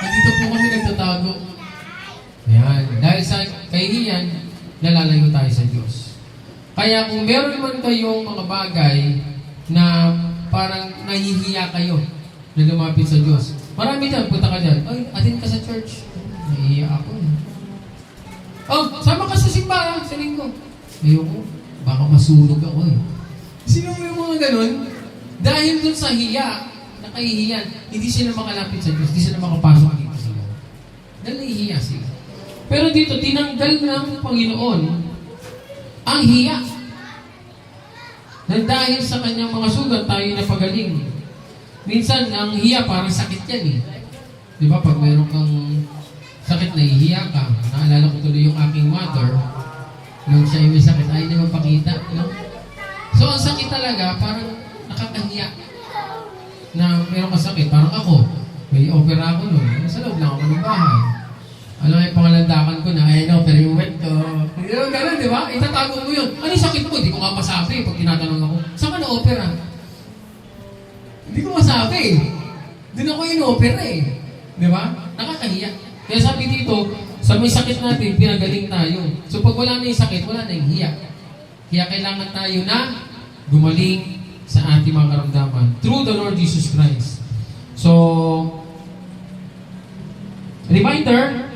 Nandito po kami nagtatago. Ayan. Dahil sa kahihiyan, nalalayo tayo sa Diyos. Kaya kung meron man kayong mga bagay na parang nahihiya kayo na lumapit sa Diyos, marami dyan, punta ka dyan, ay, atin ka sa church. Nahihiya ako. Oh, sama ka sa simbahan sa linggo. Ayoko, baka masunog ako eh. Sino mo yung mga ganun? Dahil dun sa hiya, nakahihiyan, hindi sila makalapit sa Diyos, hindi sila makapasok dito sa Lord. Dahil nahihiya sila. Pero dito, tinanggal ng Panginoon ang hiya. Na dahil sa kanyang mga sugat, tayo napagaling. Minsan, ang hiya parang sakit yan eh. Di ba? Pag meron kang sakit sakit, nahihiya ka. Naalala ko tuloy yung aking mother, nung siya yung may sakit, ayaw niya magpakita. No? So, ang sakit talaga, parang nakakahiya na meron ka sakit. Parang ako, may opera ako nun. Sa loob lang ako ng bahay. Alam mo yung pangalandakan ko na, ayun, opera yung wet ko. Hindi naman ganun, di ba? Itatago mo yun. Ano yung sakit mo? Hindi ko nga masabi pag tinatanong ako. Saan ka na-opera? Hindi ko masabi. Doon ako in-opera eh. Di ba? Nakakahiya. Kaya sabi dito, sa may sakit natin, pinagaling tayo. So pag wala na yung sakit, wala na yung hiya. Kaya kailangan tayo na gumaling sa ating mga karamdaman through the Lord Jesus Christ. So, reminder,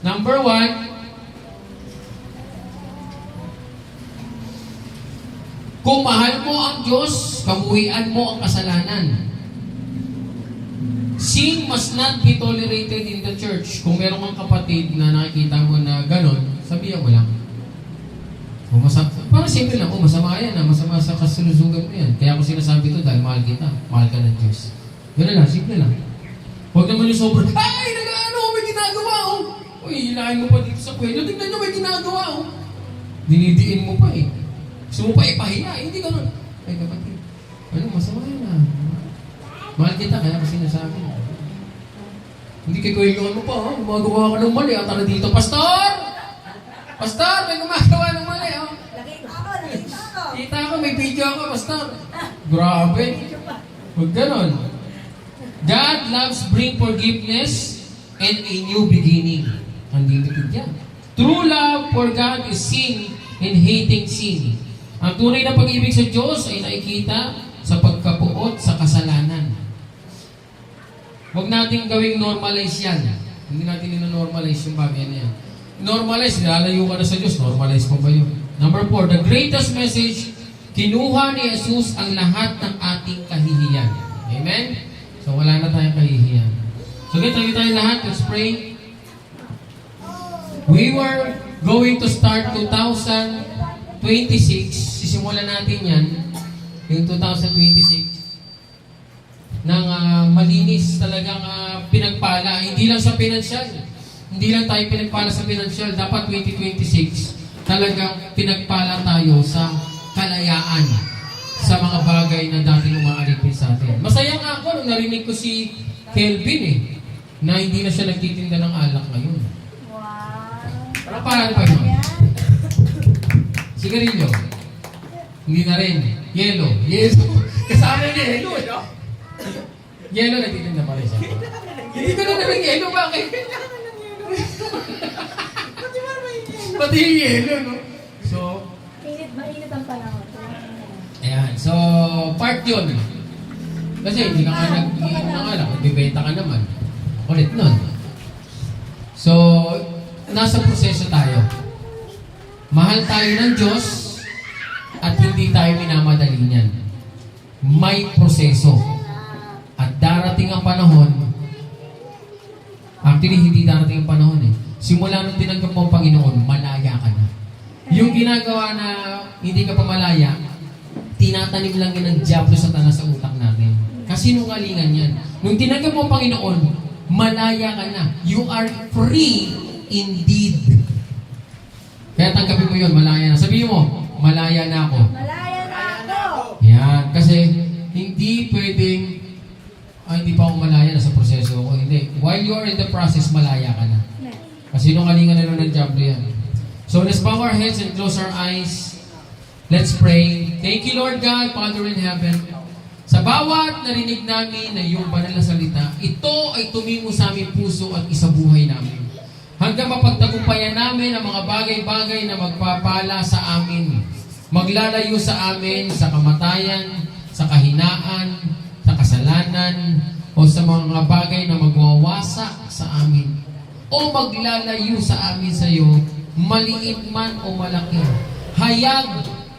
number 1, kung mahal mo ang Diyos, kamuhian mo ang kasalanan. Sin must not be tolerated in the church. Kung meron kang kapatid na nakikita mo na ganon, sabihan mo lang. Parang simple lang, masama yan, masama sa kasulusugan mo yan. Kaya ako sinasabi ito dahil mahal kita, mahal ka ng Diyos. Gano'n lang, simple lang. Huwag naman yung sobrang, ay, nag-ano, may ginagawa, oh. Uy, hilahin mo pa dito sa kwento, tignan nyo, may ginagawa, oh. Dinidiin mo pa eh. Gusto mo pa ipahiya, hindi gano'n. Ay, kapatid, ano, masama yan ah. Mahal kita, kaya ako sinasabi. Hindi kay kwento mo pa, oh. Gumagawa ka ng mali, at tara dito, Pastor! Pastor, may gumagawa ng mali, oh. Nakita ko. Kita ko, may video ako, Pastor. Grabe. Huwag ganon. God loves bring forgiveness and a new beginning. Andito yan. True love for God is sin and hating sin. Ang tunay na pag-ibig sa Diyos ay nakikita sa pagkapuot sa kasalanan. Huwag natin gawing normalize yan. Hindi natin ino-normalize yung bagay na yan. Normalize, nilalayo ka na sa Diyos, normalize mo ba yun? Number 4, the greatest message, kinuha ni Jesus ang lahat ng ating kahihiyan. Amen? So wala na tayong kahihiyan. So tayo lahat, let's pray. We were going to start 2026, sisimulan natin yan, yung 2026, ng malinis talagang pinagpala, hindi lang sa pinansyal. Hindi lang tayo pinagpala sa pinansyal. Dapat 2026, talagang pinagpala tayo sa kalayaan sa mga bagay na dating umaalipin sa atin. Masaya nga ako nung narinig ko si Kelvin na hindi na siya nagtitinda ng alak ngayon. Wow. Parang pa yun. Sigarilyo. Hindi na rin. Yelo. Kasama niya yelo. Yelo nagtitinda pa rin siya. Hindi ko na namin yelo. Bakit? Pati yung yelo, no? So, Mainit ang panahon. ayan. So, part yun. Kasi hindi ka nga nag-iinom ng alak. Bibenta ka naman. Ulit nun. So, nasa proseso tayo. Mahal tayo ng Diyos at hindi tayo minamadali niyan. May proseso. At darating ang panahon. Actually, hindi darating ang panahon eh. Simula nung tinanggap mo ang Panginoon, malaya ka na. Yung ginagawa na hindi ka pa malaya, tinatanim lang yan ng Diablo Satanas sa utak natin. Kasi nungalingan yan. Nung tinanggap mo ang Panginoon, malaya ka na. You are free indeed. Kaya tanggapin mo yun, malaya na. Sabihin mo, malaya na ako. Malaya na ako. Yan. Kasi hindi pwedeng, hindi pa ako malaya, nasa proseso ako. Hindi. While you are in the process, malaya ka na. Kasi nungalingan na ng Diablo yan. So let's bow our heads and close our eyes. Let's pray. Thank you, Lord God, Father in heaven. Sa bawat narinig namin na iyong banal na salita, ito ay tumingo sa aming puso at isabuhay namin. Hanggang mapagtagumpayan namin ang mga bagay-bagay na magpapala sa amin. Maglalayo sa amin sa kamatayan, sa kahinaan, sa kasalanan, o sa mga bagay na magwawasak sa amin. O maglalayo sa amin sa iyo, maliit man o malaki, hayag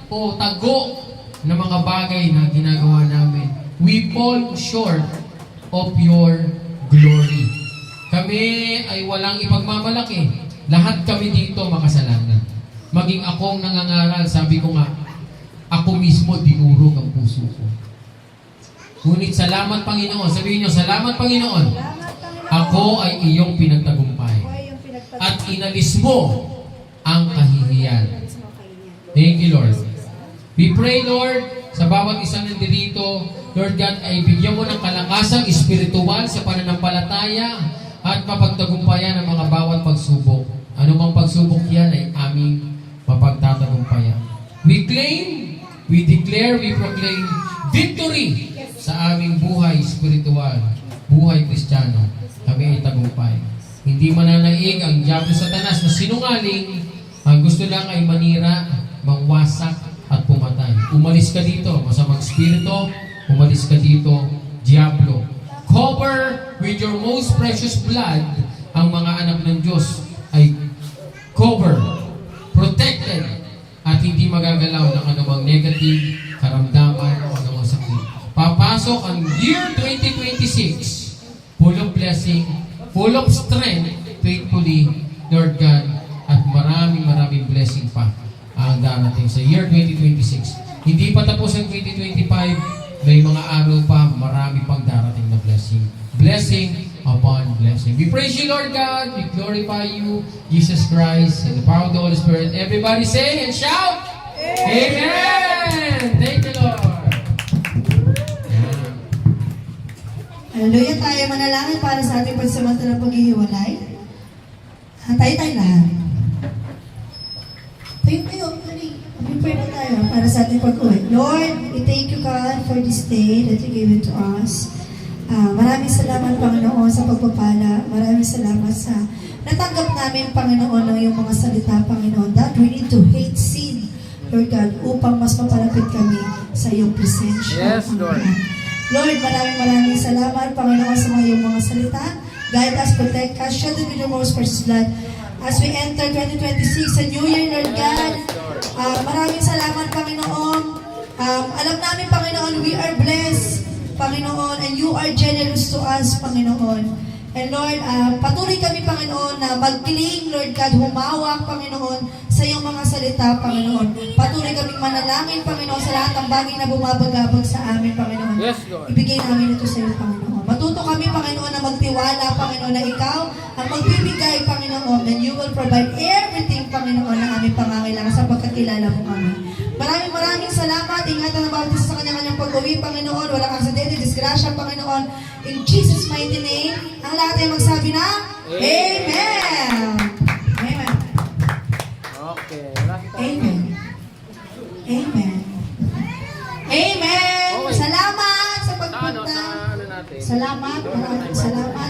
o tago na mga bagay na ginagawa namin. We fall short of your glory. Kami ay walang ipagmamalaki. Lahat kami dito makasalanan. Maging akong nangangaral, sabi ko nga, ako mismo dinurog ang puso ko. Ngunit salamat Panginoon. Sabihin niyo, salamat Panginoon. Ako ay iyong pinagtagumpay. at inalis mo ang kahihiyan. Thank you, Lord. We pray, Lord, sa bawat isang nandirito, Lord God, ay bigyan mo ng kalakasang espiritual sa pananampalataya at mapagtagumpayan ang mga bawat pagsubok. Ano mang pagsubok yan ay aming mapagtatagumpayan. We claim, we declare, we proclaim victory sa aming buhay espiritual, buhay Kristiyano. Kami ay tagumpay. Hindi mananaig ang Diablo Satanas na sinungaling, ang gusto lang ay manira, mangwasak at pumatay. Umalis ka dito, masamang espiritu, umalis ka dito, Diablo. Cover with your most precious blood ang mga anak ng Diyos ay cover, protected, at hindi magagalaw ng anumang negative, karamdaman o anumang sakit. Papasok ang year 2026, full of blessing, full of strength, faithfully, Lord God, at maraming blessing pa ang darating sa year 2026. Hindi pa tapos ang 2025, may mga araw pa, marami pang darating na blessing. Blessing upon blessing. We praise you, Lord God. We glorify you, Jesus Christ, and the power of the Holy Spirit. Everybody say and shout, Amen! Thank you, Lord. Hallelujah, tayo manalangin para sa ating pagsamantalang paghihiwalay. Tayo lahat. Tayo, pray na tayo para sa ating pag-uwi. Lord, we thank you, God, for this day that you gave it to us. Maraming salamat, Panginoon, sa pagpapala. Maraming salamat sa natanggap namin, Panginoon, ng iyong mga salita, Panginoon, that we need to hate sin, Lord God, upang mas mapalapit kami sa iyong presensya. Yes, Lord. Lord, maraming salamat, Panginoon, sa iyong mga salita. Guide us, protect us, shield us with your most precious blood. As we enter 2026, a new year, Lord God, maraming salamat, Panginoon. Alam namin, Panginoon, we are blessed, Panginoon, and you are generous to us, Panginoon. And Lord, patuloy kami, Panginoon, na magkiling, Lord God, humawak, Panginoon, sa iyong mga salita, Panginoon. Patuloy kaming manalangin, Panginoon, sa lahat ng bagay na bumabagabag sa amin, Panginoon. Yes, Lord. Ibigay namin ito sa iyo, Panginoon. Matuto kami, Panginoon, na magtiwala, Panginoon, na ikaw ang magbibigay, Panginoon, and you will provide everything, Panginoon, na aming pangangailangan sapagkat kilala mo kami. Maraming salamat. Ingatan ang bawat isa sa kanya-kanyang pag-uwi, Panginoon. Walang aksidente, disgrasya, Panginoon. In Jesus' mighty name, ang lahat ay magsabi na, Amen! Amen. Okay. Amen. Amen. Amen! Salamat sa pagpunta. Ano natin? Salamat. Maraming salamat.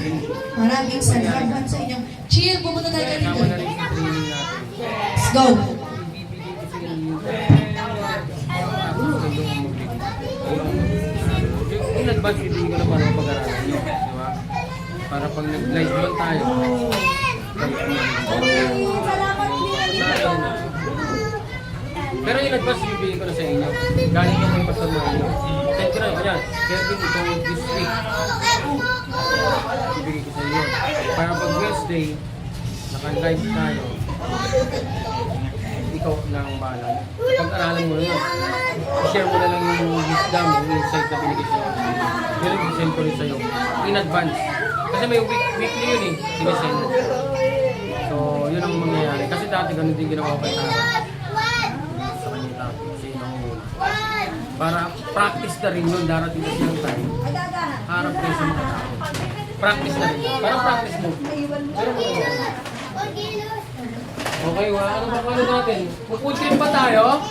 Maraming salamat sa inyong. Chill, pumunta tayo dito. Tama na rin sa training natin. Let's go. In advance, bibigyan ko na para pag-aralan nyo. Di ba? Para pag nag-live doon tayo. Pero in advance, bibigyan ko na sa inyo. Galing yung may pasal na inyo. Send ko na yun. Ayan, Kevin, itong this week. Bibigyan ko sa inyo. Para pag Wednesday, naka-live tayo. Ikaw lang ang bahala. Pag-aralan mo na yun. I-share mo na lang yung wisdom, yung insight na binigay sa'yo. Pero i-send ko rin sa'yo. In advance. Kasi may weekly yun eh. Sinisend. So, yun ang mangyayari. Kasi dati ganun din ginawa ko sa kanila. Sino mo muna. Para practice na rin yun. Darating na silang time. Harap kayo sa mga tao. Practice na rin. Parang practice mo. Pero mo na. Okay, ano ba natin? Pupuntin ba tayo?